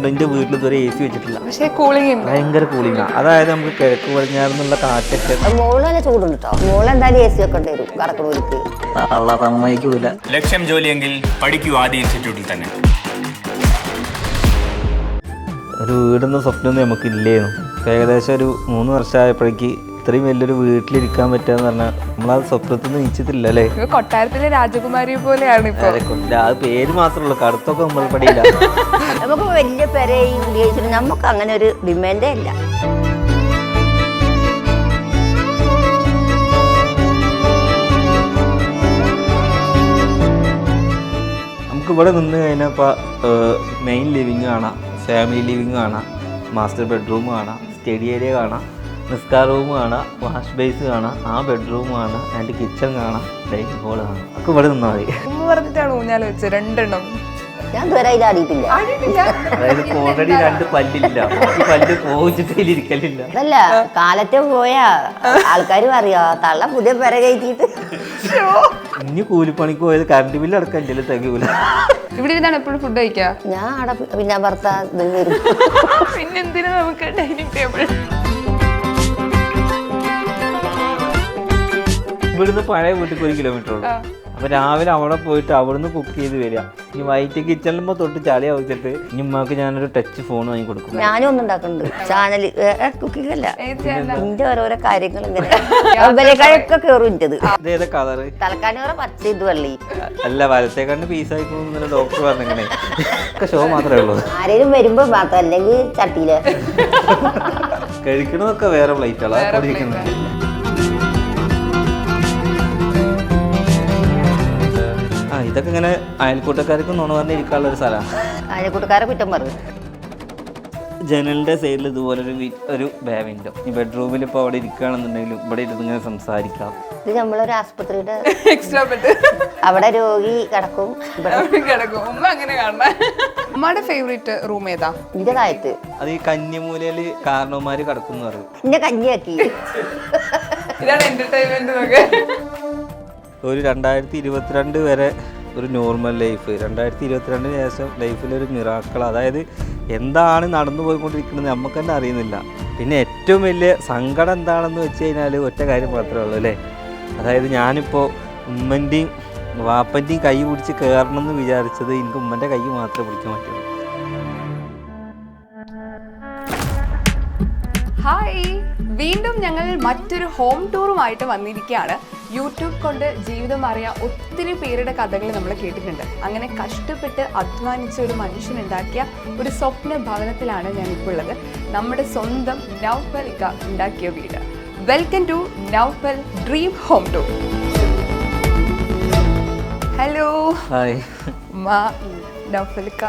എൻ്റെ വീട്ടിൽ ഇതുവരെ AC വെച്ചിട്ടില്ല. പക്ഷേ കൂളിംഗ് ഉണ്ട്, ഭയങ്കര കൂളിംഗാണ്. അതായത് നമുക്ക് കിഴക്ക് പടിഞ്ഞാറെന്നുള്ള കാറ്റൊക്കെ. മോള് നല്ല ചൂടുണ്ട് കേട്ടോ. മോള് എന്തായാലും AC വെക്കേണ്ടി വരും കടക്കണൂർക്ക്. സമ്മതിക്കൂല. ലക്ഷ്യം ജോലിയെങ്കിൽ പഠിക്കൂ ആദ്യ ഇൻസ്റ്റിറ്റ്യൂട്ടിൽ തന്നെ. ഒരു വീടെന്ന സ്വപ്നമൊന്നും നമുക്കില്ലേന്നു. ഏകദേശം ഒരു 3 വർഷമായപ്പോഴേക്ക് ഇത്രയും വലിയൊരു വീട്ടിലിരിക്കാൻ പറ്റുകയെന്ന് പറഞ്ഞാൽ നമ്മളത് സ്വപ്നത്തിൽ നിന്ന് നീച്ചിട്ടില്ല അല്ലേ. കൊട്ടാരത്തിലെ രാജകുമാരിയെ പോലെയാണ് ഇപ്പൊ. അത് പേര് മാത്രമേ ഉള്ളൂ, കടുത്തൊക്കെ നമ്മൾ പടിയില്ല. നമുക്ക് വലിയ പെരയും ഉപയോഗിച്ചിട്ട് നമുക്ക് അങ്ങനെ ഒരു ഡിമാൻഡേ ഇല്ല. നമുക്ക് ഇവിടെ നിന്ന് കഴിഞ്ഞാൽ ഇപ്പോൾ മെയിൻ ലിവിങ് കാണാം, ഫാമിലി ലിവിങ് കാണാം, മാസ്റ്റർ ബെഡ്റൂം കാണാം, സ്റ്റഡി ഏരിയ കാണാം, നിസ്കാർ റൂം കാണാം, വാഷ് ബേസ് കാണാം, ആ ബെഡ്റൂം കാണാം, ആൻഡ് കിച്ചൺ കാണാം, ഡൈനിങ് ഹോൾ കാണാം. ഒക്കെ ഇവിടെ നിന്നാൽ മതി. ഉമ്മ പറഞ്ഞിട്ടാണ് ഊഞ്ഞാൽ വെച്ചത് 2 എണ്ണം. ഞാൻ ഇതുവരെ ഇത് ആടിയിട്ടില്ല. അതായത് ഓൾറെഡി 2 പല്ലില്ല, ഈ പല്ല് പോയിച്ചിട്ട് ഇരിക്കലില്ല. അതല്ല കാലത്തെ പോയാ ആൾക്കാർ പറയാ തള്ള പുതിയ പെര കയറ്റിയിട്ട്. ഇനി കൂലിപ്പണിക്ക് പോയത് കറണ്ട് ബില്ല് അടക്കം എൻ്റെ തികയൂല. ഇവിടെ ഇരുന്നാണ് എപ്പോഴും ഫുഡ് കഴിക്കുക. ഞാൻ അവിടെ പിന്നെ ഭർത്താ ഇതിൽ വരും. പിന്നെന്തിനാ നമുക്ക് ഡൈനിങ് ടേബിൾ. ഇവിടുന്ന് പഴയ വീട്ടിൽ 1 കിലോമീറ്റർ ഉള്ളൂ. അപ്പൊ രാവിലെ അവിടെ പോയിട്ട് അവിടുന്ന് കുക്ക് ചെയ്ത് വരിക. ഇനി വൈറ്റ് കിച്ചണിലുമ്പോ തൊട്ട് ചളി ആവശ്യത്ത് ഇനി ഉമ്മാക്ക് ഞാനൊരു ടച്ച് ഫോൺ വാങ്ങി കൊടുക്കും. ഞാനും ഒന്നും ഉണ്ടാക്കുന്നുണ്ട് ചാനല് കുക്കിംഗ് അല്ല, എന്റെ ഓരോരോ കാര്യങ്ങൾ ഇങ്ങനെ ഒക്കെ കയറും ഇന്റത്. ഇതേതാ കളറ്? തലക്കാനോറ പച്ച ഇത് വെള്ളി അല്ല, വലത്തെ കണ്ട് പീസായി പോകുന്ന ഡോക്ടർ പറഞ്ഞിങ്ങനെ. ഒക്കെ ഷോ മാത്രമേ ഉള്ളൂ. ആരെങ്കിലും വരുമ്പോ മാത്രം, അല്ലെങ്കിൽ ചട്ടിയില് കഴിക്കണതൊക്കെ വേറെ പ്ലേറ്റുകളാണ് പൊടിയിരിക്കുന്നത്. ഇതൊക്കെ ഇങ്ങനെ അയൽക്കൂട്ടക്കാർക്ക് നുണ പറഞ്ഞിരിക്കാനുള്ള ഒരു സ്ഥലമാണ്. അയൽക്കൂട്ടക്കാരെ കുറ്റം പറയും. ജനലിന്റെ സൈഡിൽ ഇതുപോലെ ഒരു ബേ വിൻഡോ. ഈ ബെഡ്റൂമിൽ ഇപ്പോൾ അവിടെ ഇരിക്കുകയാണെന്നുണ്ടെങ്കിലും ഇവിടെ ഇരുന്ന് ഇങ്ങനെ സംസാരിക്കാം. ഇത് നമ്മളൊരു ആസ്പത്രിയുടെ എക്സ്ട്രാ ബെഡ്. അവിടെ രോഗി കിടക്കും, കിടക്കും. ഉമ്മ അങ്ങനെ കാണണം. ഉമ്മയുടെ ഫേവറേറ്റ് റൂം ഏതാ? എന്റെ താഴത്ത്. അത് ഈ കന്നിമൂലയില് കാരണവന്മാര് കിടക്കും എന്ന് പറയും. എന്റെ കഞ്ഞിയാക്കി. ഇതാണ് എന്റർടൈൻമെന്റ് നോക്കെ. ഒരു 2022 വരെ ഒരു നോർമൽ ലൈഫ്, 2022 ശേഷം ലൈഫിലൊരു മിറാക്കൾ. അതായത് എന്താണ് നടന്നു പോയിക്കൊണ്ടിരിക്കുന്നത് നമുക്ക് തന്നെ അറിയുന്നില്ല. പിന്നെ ഏറ്റവും വലിയ സങ്കടം എന്താണെന്ന് വെച്ച് കഴിഞ്ഞാൽ ഒറ്റ കാര്യം മാത്രമേ ഉള്ളൂ അല്ലേ. അതായത് ഞാനിപ്പോൾ ഉമ്മൻ്റെയും വാപ്പൻ്റെയും കൈ പിടിച്ച് കയറണം എന്ന് വിചാരിച്ചത് എനിക്ക് ഉമ്മൻ്റെ കൈ മാത്രമേ പിടിക്കാൻ പറ്റുള്ളൂ. ഹായ്, വീണ്ടും ഞങ്ങൾ മറ്റൊരു ഹോം ടൂറുമായിട്ട് വന്നിരിക്കുകയാണ്. യൂട്യൂബ് കൊണ്ട് ജീവിതം അറിയാൻ ഒത്തിരി പേരുടെ കഥകൾ നമ്മൾ കേട്ടിട്ടുണ്ട്. അങ്ങനെ കഷ്ടപ്പെട്ട് അധ്വാനിച്ച ഒരു മനുഷ്യനുണ്ടാക്കിയ ഒരു സ്വപ്ന ഭവനത്തിലാണ് ഞാനിപ്പോൾ ഉള്ളത്. നമ്മുടെ സ്വന്തം നൗഫൽ ഇക്ക ഉണ്ടാക്കിയ വീട്. Welcome to Naufal dream home tour. Hello. Hi. Naufal ഇക്ക,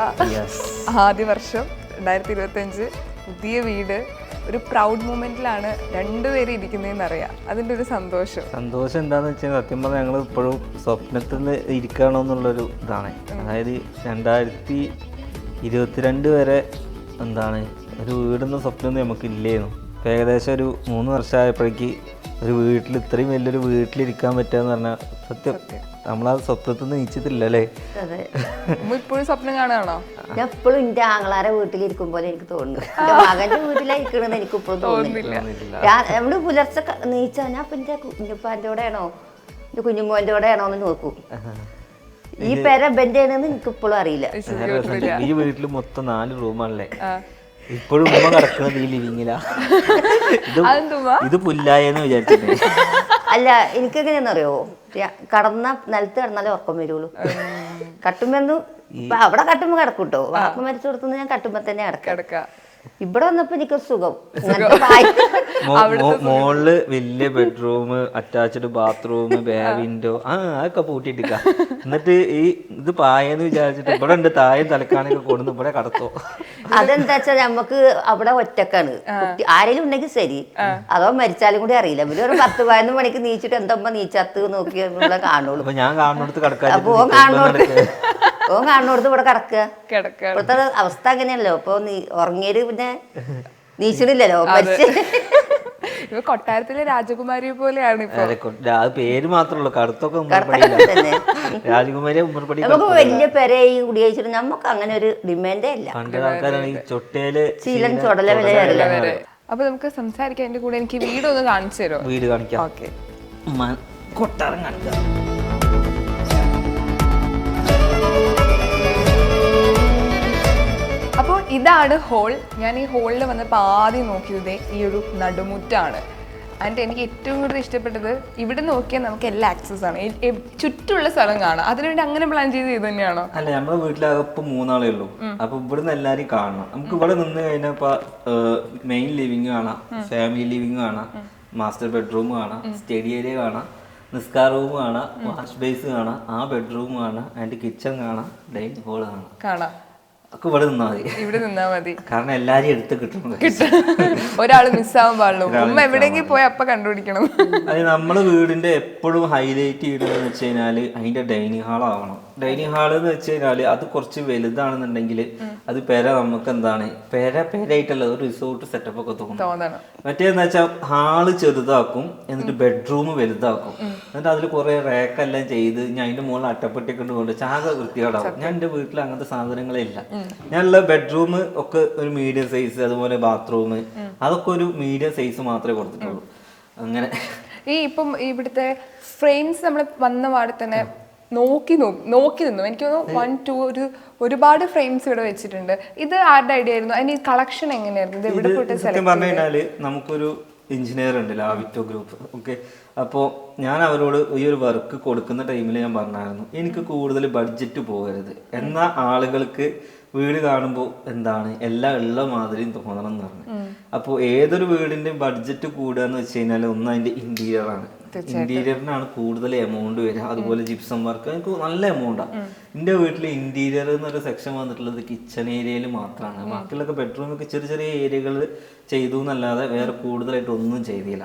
ആദ്യ വർഷം 2025 പുതിയ വീട്. ഒരു പ്രൗഡ് മൂമെന്റിലാണ് രണ്ടുപേരും ഇരിക്കുന്നതെന്ന് അറിയാം. അതിൻ്റെ ഒരു സന്തോഷം എന്താണെന്ന് വെച്ചാൽ സത്യം പറഞ്ഞാൽ ഞങ്ങൾ ഇപ്പോഴും സ്വപ്നത്തിൽ ഇരിക്കണോ എന്നുള്ളൊരു ഇതാണ്. അതായത് 2022 വരെ എന്താണ് ഒരു വീടെന്ന സ്വപ്നമൊന്നും നമുക്കില്ലേന്നു. ഏകദേശം ഒരു 3 വർഷമായപ്പോഴേക്ക് ഒരു വീട്ടിൽ ഇത്രയും വലിയൊരു വീട്ടിലിരിക്കാൻ പറ്റുകയെന്ന് പറഞ്ഞാൽ സത്യം നമ്മളത് സ്വപ്നത്തിൽ നിന്ന് നീച്ചിട്ടില്ല അല്ലേ. ഇപ്പോഴും സ്വപ്നം കാണുകയാണോ? ഞാൻ എപ്പോഴും എന്റെ ആങ്ങളാരെ വീട്ടിലിരിക്കും പോലെ എനിക്ക് തോന്നുന്നു. എന്റെ മകന്റെ വീട്ടിലായിരിക്കണെന്ന് എനിക്ക് ഇപ്പോഴും തോന്നുന്നില്ല. നമ്മള് പുലർച്ചെ നീച്ചാ ഞാൻ ഇപ്പൊ എന്റെ കുഞ്ഞുപ്പാന്റെ കൂടെ ആണോ എന്റെ കുഞ്ഞുമോന്റെ കൂടെ ആണോ എന്ന് നോക്കൂ. ഈ പേര ബെന്റെ ആണെന്ന് എനിക്ക് ഇപ്പോഴും അറിയില്ല. ഈ വീട്ടിൽ മൊത്തം 4 റൂമാണല്ലേ. ഇപ്പോഴും ഉമ്മ കിടക്കുന്നത് ഈ ലിവിങ്ങിലാ. ഇത് പുല്ലായെന്ന് വിചാരിച്ചിട്ടേ. അല്ല, എനിക്ക് എങ്ങനെയാണെന്നറിയോ, കടന്ന നിലത്ത് കിടന്നാലേ ഉറക്കം വരുള്ളൂ. കട്ടുമ്പോ അവിടെ കട്ടുമ്പോ കിടക്കൂട്ടോ. വാപ്പ മരിച്ചു കൊടുത്തുനിന്ന് ഞാൻ കട്ടുമ്പോ തന്നെ കിടക്കാം. ഇവിടെ വന്നപ്പോ എനിക്കൊരു സുഖം. മോളില് വലിയ bedroom, attached bathroom, bay window, അതൊക്കെ പൂട്ടിയിട്ടില്ല. എന്നിട്ട് ഈ ഇത് പായെന്ന് വിചാരിച്ചിട്ട് ഇവിടെ ഉണ്ട് താഴെ തലക്കാണൊക്കെ കൊടുന്ന് ഇവിടെ കടത്തോ. അതെന്താ വെച്ചാൽ നമുക്ക് അവിടെ ഒറ്റക്കാണ്. ആരെങ്കിലും ഉണ്ടെങ്കിൽ ശരി, അതോ മരിച്ചാലും കൂടി അറിയില്ല. ഇവര് ഒരു 10-11 മണിക്ക് നീച്ചിട്ട് എന്തമ്മ നീച്ചത്ത് നോക്കിയുള്ള കാണുള്ളൂ. അപ്പൊ ഞാൻ കാണുന്നിടത്ത് കിടക്കാൻ ഓൻ കാണുന്നിടത്ത് ഇവിടെ കിടക്കുക. ഇപ്പോഴത്തെ അവസ്ഥ അങ്ങനെയല്ലോ. ഇപ്പൊ ഉറങ്ങിയത് പിന്നെ നീച്ചിടില്ലല്ലോ. ഇപ്പൊ കൊട്ടാരത്തിലെ രാജകുമാരിയെ പോലെയാണ് ഇപ്പൊ. അത് പേര് മാത്രമല്ലോ, കറുത്തൊക്കെ ഉമ്മർപടിയില്ല. രാജകുമാരി ഉമ്മർപടി നമുക്ക് വലിയ പെരെ ഈ കുടിയേച്ചിട്ട് നമുക്ക് അങ്ങനെ ഒരു ഡിമാൻഡേ ഇല്ല. പണ്ട് ആൾക്കാരാണ് ഈ ചൊട്ടയില് ശീലൻ ചുടല വരെ. അപ്പൊ നമുക്ക് സംസാരിക്കാൻ എന്റെ കൂടെ എനിക്ക് വീട് ഒന്ന് കാണിച്ചു തരുമോ? വീട് കാണിക്കാം. ഓക്കെ, കൊട്ടാരം കാണിക്കാം. അപ്പോൾ ഇതാണ് ഹോൾ. ഞാൻ ഈ ഹോളിൽ വന്നപ്പോൾ ആദ്യം നോക്കിയത് ഈ ഒരു നടുമുറ്റാണ്. ആൻഡ് എനിക്ക് ഏറ്റവും കൂടുതൽ ഇഷ്ടപ്പെട്ടത് ഇവിടെ നോക്കിയാൽ നമുക്ക് എല്ലാ ആക്സസ് ആണ്, ചുറ്റുമുള്ള സ്ഥലം കാണാം. അതിനുവേണ്ടി അങ്ങനെ പ്ലാൻ ചെയ്ത് തന്നെയാണോ? അല്ല, നമ്മുടെ വീട്ടിലാകെ ഇപ്പൊ 3 ആളേ ഉള്ളൂ. അപ്പൊ ഇവിടുന്ന് എല്ലാരും കാണണം. നമുക്ക് ഇവിടെ നിന്ന് കഴിഞ്ഞപ്പോ മെയിൻ ലിവിങ് കാണാം, ഫാമിലി ലിവിങ് കാണാം, മാസ്റ്റർ ബെഡ്റൂം കാണാം, സ്റ്റഡി ഏരിയ കാണാം, നിസ്കാർ റൂം കാണാം, വാഷ് ബേസ് കാണാം, ആ ബെഡ്റൂം കാണാം, ആൻഡ് കിച്ചൺ കാണാം, ഡൈനിങ് ഹോൾ കാണാം. ഒക്കെ ഇവിടെ നിന്നാ മതി. ഇവിടെ നിന്നാ മതി. കാരണം എല്ലാരും എടുത്ത് കിട്ടുന്നത്, ഒരാള് മിസ്സാവാൻ പാടുള്ളൂ. ഉമ്മ എവിടെയെങ്കിലും പോയി അപ്പൊ കണ്ടുപിടിക്കണം. അത് നമ്മള് വീടിന്റെ എപ്പോഴും ഹൈലൈറ്റ് ചെയ്യണമെന്ന് വെച്ച് കഴിഞ്ഞാല് അതിന്റെ ഡൈനിങ് ഹാൾ ആവണം. ഡൈനിങ് ഹാൾ എന്ന് വെച്ച് കഴിഞ്ഞാല് അത് കുറച്ച് വലുതാണെന്നുണ്ടെങ്കിൽ അത് നമുക്ക് എന്താണ് പേരായിട്ടല്ല, ഒരു റിസോർട്ട് സെറ്റപ്പ് ഒക്കെ തോന്നണം. മറ്റേന്ന് വെച്ചാൽ ഹാള് ചെറുതാക്കും, എന്നിട്ട് ബെഡ്റൂം വലുതാക്കും, എന്നിട്ട് അതിൽ കുറെ റാക്കെല്ലാം ചെയ്ത് ഞാൻ അതിന്റെ മുകളിൽ അട്ടപ്പെട്ടിക്കൊണ്ട് കൊണ്ട് ചാക വൃത്തികേടാവും. ഞാൻ എന്റെ വീട്ടിൽ അങ്ങനത്തെ സാധനങ്ങളേ ഇല്ല. ഞാനുള്ള ബെഡ്റൂം ഒക്കെ ഒരു മീഡിയം സൈസ്, അതുപോലെ ബാത്റൂം അതൊക്കെ ഒരു മീഡിയം സൈസ് മാത്രമേ കൊടുത്തിട്ടുള്ളൂ. അങ്ങനെ ഈ ഇപ്പം ഇവിടുത്തെ ഫ്രെയിംസ് നമ്മൾ വന്ന പാടെ തന്നെ നോക്കി നിന്നു. എനിക്ക് തോന്നുന്നു 1, 2 ഒരുപാട് ഫ്രെയിംസ് ഇവിടെ വെച്ചിട്ടുണ്ട്. ഇത് ആരുടെ ഐഡിയ ആയിരുന്നു? അതിന് കളക്ഷൻ എങ്ങനെയായിരുന്നു? ഇത് എവിടെ പോയിട്ട് സത്യം പറഞ്ഞു കഴിഞ്ഞാല് നമുക്കൊരു എഞ്ചിനീയർ ഉണ്ട്, ലാവിറ്റോ ഗ്രൂപ്പ്. ഓക്കെ, അപ്പോൾ ഞാൻ അവരോട് ഈ ഒരു വർക്ക് കൊടുക്കുന്ന ടൈമിൽ ഞാൻ പറഞ്ഞായിരുന്നു എനിക്ക് കൂടുതൽ ബഡ്ജറ്റ് പോകരുത്, എന്നാൽ ആളുകൾക്ക് വീട് കാണുമ്പോൾ എന്താണ് എല്ലാം ഉള്ള മാതിരിയും തോന്നണം എന്ന് പറഞ്ഞു. അപ്പോൾ ഏതൊരു വീടിന്റെ ബഡ്ജറ്റ് കൂടുക എന്ന് വെച്ച് കഴിഞ്ഞാൽ ഒന്ന് അതിന്റെ ഇന്റീരിയർ ആണ്. ഇന്റീരിയറിനാണ് കൂടുതൽ എമൗണ്ട് വരിക. അതുപോലെ ജിപ്സം വർക്ക് എനിക്ക് നല്ല എമൗണ്ടാണ്. എൻ്റെ വീട്ടിൽ ഇന്റീരിയർ എന്നൊരു സെക്ഷൻ വന്നിട്ടുള്ളത് കിച്ചൺ ഏരിയയിൽ മാത്രമാണ്. ബാക്കിയുള്ളൊക്കെ ബെഡ്റൂമൊക്കെ ചെറിയ ചെറിയ ഏരിയകൾ ചെയ്തു എന്നല്ലാതെ വേറെ കൂടുതലായിട്ട് ഒന്നും ചെയ്തില്ല.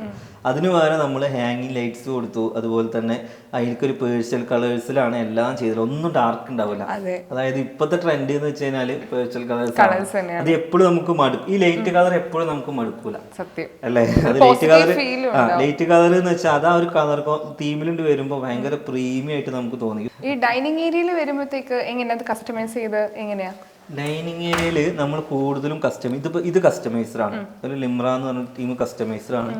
അതിന് പകരം നമ്മൾ ഹാങ്ങിങ് ലൈറ്റ്സ് കൊടുത്തു. അതുപോലെ തന്നെ അതിലേക്കൊരു പേഴ്സൽ കളേഴ്സിലാണ് എല്ലാം ചെയ്തത്. ഒന്നും ഡാർക്ക് ഉണ്ടാവില്ല. അതായത് ഇപ്പോഴത്തെ ട്രെൻഡ് എന്ന് വെച്ച് കഴിഞ്ഞാൽ പേഴ്സൽ കളേഴ്സ്. അത് എപ്പോഴും നമുക്ക് ഈ ലൈറ്റ് കളർ എപ്പോഴും നമുക്ക് മടുക്കൂല അല്ലേ? അത് ലൈറ്റ് കളർ എന്ന് വെച്ചാൽ അതാ ഒരു കളർ തീമിലുണ്ട് വരുമ്പോൾ ഭയങ്കര പ്രീമിയം ആയിട്ട് നമുക്ക് തോന്നി. ഈ ഡൈനിങ് ഏരിയയിൽ വരുമ്പോഴത്തേക്ക് എങ്ങനെയാ കസ്റ്റമൈസ് ചെയ്ത് എങ്ങനെയാ? ഡൈനിങ് ഏരിയയിൽ നമ്മൾ കൂടുതലും ഇത് കസ്റ്റമൈസ്ഡ് ആണ്. ഒരു ലിംറ എന്ന് പറഞ്ഞ ടീം കസ്റ്റമൈസ്ഡ് ആണ്.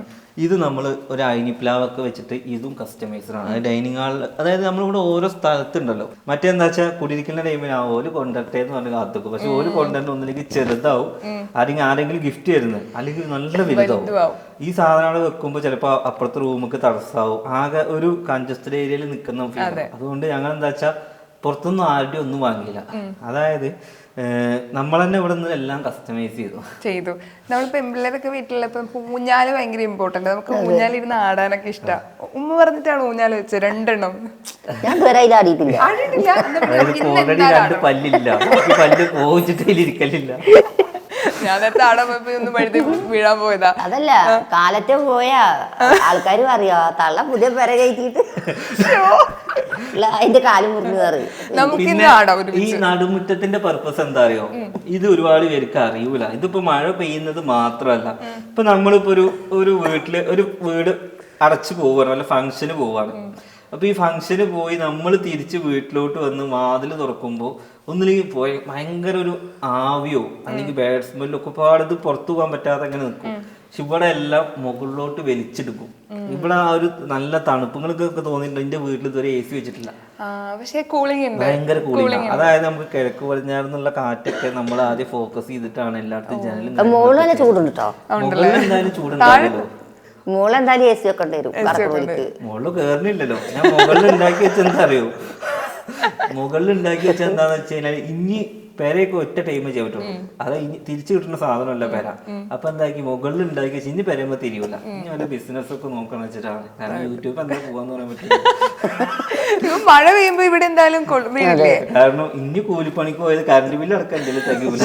ഇത് നമ്മൾ ഒരു അയിനിപ്ലാവൊക്കെ വെച്ചിട്ട് ഇതും കസ്റ്റമൈസ്ഡ് ആണ്. ഡൈനിങ് ഹാളിൽ അതായത് നമ്മളിവിടെ ഓരോ സ്ഥലത്തുണ്ടല്ലോ. മറ്റേന്താ വെച്ചാൽ കുടിയിരിക്കുന്ന ടൈമിൽ ഓല് കൊണ്ടട്ടെ എന്ന് പറഞ്ഞ് കാത്തുക്കും. പക്ഷെ ഓല് കൊണ്ടുവരുന്ന ഒന്നിലേക്ക് ചെറുതാവും, അല്ലെങ്കിൽ ആരെങ്കിലും ഗിഫ്റ്റ് തരുന്നത്, അല്ലെങ്കിൽ നല്ല വലുതാവും. ഈ സാധനങ്ങൾ വെക്കുമ്പോൾ ചിലപ്പോൾ അപ്പുറത്തെ റൂമൊക്കെ തടസ്സമാവും. ആകെ ഒരു കൺജസ്റ്റഡ് ഏരിയയിൽ നിൽക്കുന്ന ഫീൽ. അതുകൊണ്ട് ഞങ്ങൾ എന്താ വെച്ചാൽ പുറത്തൊന്നും ആരുടെയും ഒന്നും വാങ്ങിയില്ല. അതായത് നമ്മൾ തന്നെ ഇവിടെ നിന്ന് എല്ലാം കസ്റ്റമൈസ് ചെയ്തു. നമ്മളിപ്പോ പിള്ളേരൊക്കെ വീട്ടിലിപ്പം ഊഞ്ഞാല് ഭയങ്കര ഇമ്പോർട്ടന്റ്. നമുക്ക് ഊഞ്ഞാലിരുന്ന് ആടാനൊക്കെ ഇഷ്ടമാണ്. ഉമ്മ പറഞ്ഞിട്ടാണ് ഊഞ്ഞാല് വെച്ചത് 2 എണ്ണം. ഞാൻ പല്ലില്ല, പല്ല് പോയിച്ചിട്ടിരിക്കലില്ല. ഞാൻ നേരത്തെ ആടാൻ പോയപ്പോ ഒന്ന് പഴുതി വീഴാൻ പോയതാ. അതല്ല, കാലത്തെ പോയാ ആൾക്കാരും അറിയാ തള്ള പുതിയ പെര കയറ്റിട്ട് അതിന്റെ കാല് മുറിഞ്ഞു കയറി. ഈ നടുമുറ്റത്തിന്റെ പർപ്പസ് എന്താ അറിയോ? ഇത് ഒരുപാട് പേർക്ക് അറിയൂല. ഇതിപ്പോ മഴ പെയ്യുന്നത് മാത്രമല്ല, ഇപ്പൊ നമ്മളിപ്പോ ഒരു വീട് അടച്ചു പോവാണ്, വല്ല ഫംഗ്ഷന് പോവാണ്. അപ്പൊ ഈ ഫംഗ്ഷന് പോയി നമ്മൾ തിരിച്ച് വീട്ടിലോട്ട് വന്ന് വാതിൽ തുറക്കുമ്പോൾ ഒന്നിലേക്ക് പോയി ഭയങ്കര ഒരു ആവിയോ അല്ലെങ്കിൽ ബാഡ് സ്മെല്ലോ ഒക്കെ പാടത് പുറത്തു പോകാൻ പറ്റാതെ അങ്ങനെ നിൽക്കും. പക്ഷെ ഇവിടെ എല്ലാം മുകളിലോട്ട് വലിച്ചെടുക്കും. ഇവിടെ ആ ഒരു നല്ല തണുപ്പുകൾക്കൊക്കെ തോന്നിയിട്ടുണ്ട്. എന്റെ വീട്ടിൽ ഇതുവരെ AC വെച്ചിട്ടില്ല, ഭയങ്കര കൂളിംഗ്. അതായത് നമുക്ക് കിഴക്ക് പടിഞ്ഞാറെന്നുള്ള കാറ്റൊക്കെ നമ്മൾ ആദ്യം ഫോക്കസ് ചെയ്തിട്ടാണ് എല്ലായിടത്തും ജനലും. മുകളിൽ ചൂടുണ്ട് കേട്ടോ, മുകളിൽ എന്തായാലും ചൂടുണ്ടാവില്ലല്ലോ. മോളെന്തായാലും AC ഒക്കെ വരും. മുകളിൽ കേറുന്നില്ലല്ലോ. ഞാൻ മുകളിൽ ഉണ്ടാക്കി വെച്ചെന്താ അറിയോ? മുകളിൽ ഉണ്ടാക്കി വെച്ചാൽ എന്താന്ന് വെച്ച് കഴിഞ്ഞാൽ ഇനി പെരയൊക്കെ ഒറ്റ ടൈമേ ചെയ്യാൻ പറ്റുള്ളൂ. അത് ഇനി തിരിച്ചു കിട്ടുന്ന സാധനമല്ല പെര. അപ്പൊ എന്താക്കി മുകളിൽ ഉണ്ടാക്കി വെച്ച് ഇനി പെരയുമ്പോ തിരിയൂല. ഇനി വല്ല ബിസിനസ് ഒക്കെ നോക്കണം വെച്ചിട്ടാണ്. കാരണം യൂട്യൂബ് എന്താ പോവാന്ന് പറയാൻ പറ്റില്ല. മഴ പെയ്യുമ്പോ ഇവിടെ എന്തായാലും കാരണം ഇനി കൂലിപ്പണിക്ക് പോയത് കറണ്ട് ബില്ല് അടക്കം എന്തെങ്കിലും തികയൂല.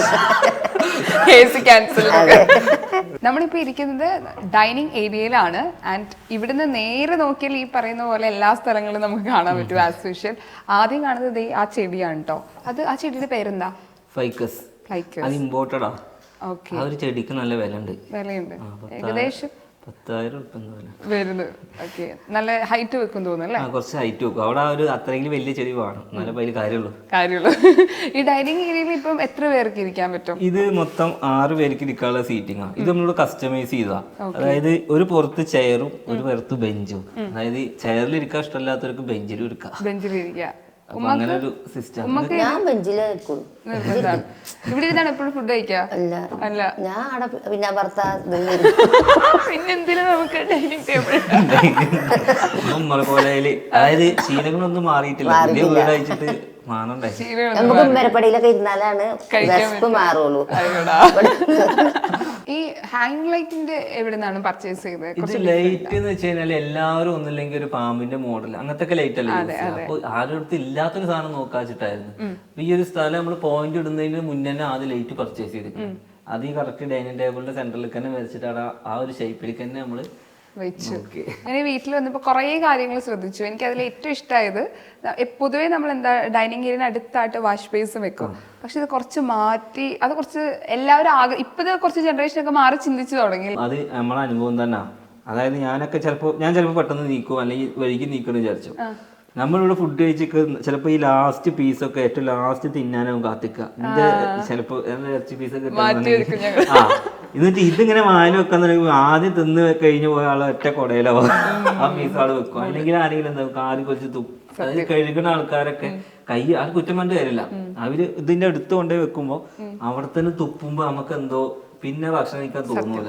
നമ്മളിപ്പോ ഇരിക്കുന്നത് ഡൈനിങ് ഏരിയയിലാണ്. ആൻഡ് ഇവിടുന്ന് നേരെ നോക്കിയാൽ ഈ പറയുന്ന പോലെ എല്ലാ സ്ഥലങ്ങളും നമുക്ക് കാണാൻ പറ്റും ആസ് യൂഷ്വൽ. ആദ്യം കാണുന്നത് ആ ചെടിയാണ് കേട്ടോ. ആ ചെടിയുടെ പേരെന്താ? ഫൈക്കസ്. അത് ഇമ്പോർട്ടഡാ. ഓക്കെ. ആ ഒരു ചെടിക്ക് നല്ല വിലയുണ്ട്. ഏകദേശം 10,000 ഉറുപ്പിക വരുന്നത്. ഓക്കെ, നല്ല ഹൈറ്റ് വെക്കും തോന്നുന്നു അല്ലേ? കുറച്ച് ഹൈറ്റ് വെക്കും. അവിടെ ഒരു അത്രയെങ്കിലും വലിയ ചെടി വേണം, എന്നാലും അതിൽ കാര്യമുള്ളൂ. ഈ ഡൈനിങ് ഏരിയയിൽ ഇപ്പം എത്ര പേർക്ക് ഇരിക്കാൻ പറ്റും? ഇത് മൊത്തം 6 പേർക്ക് ഇരിക്കാനുള്ള സീറ്റിംഗ് ആണ്. ഇത് നമ്മളോട് കസ്റ്റമൈസ് ചെയ്താ. അതായത് ഒരു പുറത്ത് ചെയറും ഒരു പുറത്ത് ബെഞ്ചും. അതായത് ചെയറിൽ ഇരിക്കാൻ ഇഷ്ടമല്ലാത്തവർക്ക് ബെഞ്ചിലും ഇരിക്കാം. അങ്ങനെ ഒരു സിസ്റ്റം. ഞാൻ ബെഞ്ചിലേക്കും ഇവിടെ ഇരുന്നാണ് എപ്പോഴും ഫുഡ് കഴിക്കുക? അല്ല, ഞാൻ അവിടെ പിന്നെ പിന്നെന്തിനാ നമുക്ക് ഡൈനിങ് ടേബിൾ? പോലെ അതായത് ശീലങ്ങളൊന്നും മാറിയിട്ടില്ല. പുതിയ വീട് അയച്ചിട്ട് നമുക്ക് ഉമ്മരപ്പടിയിലൊക്കെ ഇരുന്നാലാണ് വിശപ്പ് മാറുള്ളൂ. ഈ ഹാങ് ലൈറ്റിന്റെ എവിടെ നിന്നാണ് പർച്ചേസ് ചെയ്തത്? ഇത് ലൈറ്റ് എന്ന് വെച്ച് കഴിഞ്ഞാൽ എല്ലാവരും ഒന്നില്ലെങ്കിൽ ഒരു പാമ്പിന്റെ മോഡൽ അങ്ങനത്തെ ലൈറ്റ് അല്ലേ. അപ്പൊ ആരുടെ അടുത്ത് ഇല്ലാത്തൊരു സാധനം നോക്കാച്ചിട്ടായിരുന്നു. ഈ ഒരു സ്ഥലം നമ്മൾ പോയിന്റ് ഇടുന്നതിന് മുന്നേ തന്നെ ആദ്യം ലൈറ്റ് പർച്ചേസ് ചെയ്തിട്ടുണ്ട്. അത് ഈ കറക്റ്റ് ഡൈനിങ് ടേബിളിന്റെ സെന്ററിൽ തന്നെ വെച്ചിട്ടാണ് ആ ഒരു ഷേപ്പിലേക്ക് തന്നെ നമ്മള് വെച്ചു. ഞാൻ വീട്ടിൽ വന്നപ്പോൾ കുറേ കാര്യങ്ങൾ ശ്രദ്ധിച്ചു. എനിക്ക് അതിൽ ഏറ്റവും ഇഷ്ടമായത്, പൊതുവേ നമ്മൾ എന്താ ഡൈനിങ് ഏരിയന് അടുത്തായിട്ട് വാഷ് ബേസും വെക്കും. പക്ഷെ ഇത് കുറച്ച് മാറ്റി, അത് കുറച്ച് എല്ലാവരും ഇപ്പോഴത്തെ കുറച്ച് ജനറേഷനൊക്കെ മാറി ചിന്തിച്ചു തുടങ്ങി. അത് നമ്മളെ അനുഭവം തന്നെ. അതായത് ഞാൻ ചിലപ്പോൾ പെട്ടെന്ന് നീക്കും, അല്ലെങ്കിൽ വൈകി നീക്കുമെന്ന് വിചാരിച്ചു. നമ്മളിവിടെ ഫുഡ് കഴിച്ചിട്ട് ചിലപ്പോൾ ഈ ലാസ്റ്റ് പീസൊക്കെ ഏറ്റവും ലാസ്റ്റ് തിന്നാനാവും കാത്തിക്കുക. ചിലപ്പോൾ ഇറച്ചി പീസൊക്കെ എന്നിട്ട് ഇതിങ്ങനെ വായിൽ വെക്കാൻ ആദ്യം തിന്ന് കഴിഞ്ഞ് പോയ ആളെ ഒറ്റ കൊടയിലാവും ആ പീസ് ആള് വെക്കും. അല്ലെങ്കിൽ ആരെങ്കിലും എന്താ കാര്യം കുറച്ച് തുപ്പും. അതായത് കഴുകുന്ന ആൾക്കാരൊക്കെ അത് കുറ്റം കണ്ടു തരില്ല. അവര് ഇതിന്റെ അടുത്ത് കൊണ്ടുപോയി വെക്കുമ്പോ അവിടെ തന്നെ തുപ്പുമ്പോ നമുക്ക് എന്തോ പിന്നെ ഭക്ഷണം കഴിക്കാൻ തോന്നൂല.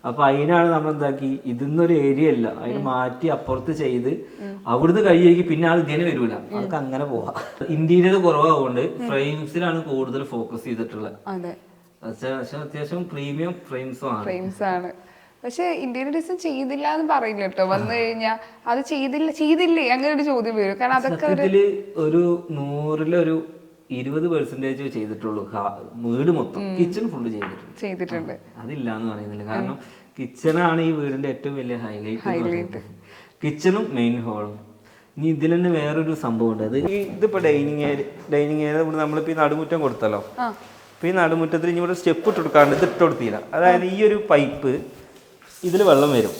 അപ്പൊ അതിനാണ് നമ്മൾ എന്താക്കി, ഇതിന്നൊരു ഏരിയ അല്ല, അതിന് മാറ്റി അപ്പുറത്ത് ചെയ്ത് അവിടുന്ന് കഴിയേക്ക് പിന്നെ ആൾ ഇതിനെ വരൂല. അതൊക്കെ അങ്ങനെ പോവാം. ഇന്റീരിയർ കുറവാകൊണ്ട് ഫ്രെയിംസിലാണ് കൂടുതൽ ഫോക്കസ് ചെയ്തിട്ടുള്ളത്. അത്യാവശ്യം പ്രീമിയം ഫ്രെയിംസ് ആണ്. പക്ഷെ ഇന്റീരിയർ ഡിസൈൻ ചെയ്തില്ല എന്ന് പറയില്ല കേട്ടോ. വന്നു കഴിഞ്ഞാൽ അത് ചെയ്തില്ലേ അങ്ങനെ ഒരു ചോദ്യം വരും. കാരണം അതൊക്കെ ഒരു 100-ലൊരു 20% ചെയ്തിട്ടുള്ളൂ. വീട് മൊത്തം കിച്ചൺ ഫുള്ള് ചെയ്തിട്ടുണ്ട്. അതില്ല എന്ന് പറയുന്നില്ല. കാരണം കിച്ചണാണ് ഈ വീടിന്റെ ഏറ്റവും വലിയ ഹൈലൈറ്റ്. കിച്ചണും മെയിൻ ഹോളും. ഇനി ഇതിൽ തന്നെ വേറൊരു സംഭവം ഉണ്ട്. അത് ഇതിപ്പോ ഡൈനിങ് ഏരിയ ഇവിടെ നമ്മളിപ്പോ ഈ നടുമുറ്റം കൊടുത്തല്ലോ. അപ്പൊ ഈ നടുമുറ്റത്തിൽ ഇനി ഇവിടെ സ്റ്റെപ്പ് ഇട്ട് കൊടുക്കാണ്ട് ഇത് ഇട്ട് കൊടുത്തില്ല. അതായത് ഈ ഒരു പൈപ്പ് ഇതിൽ വെള്ളം വരും.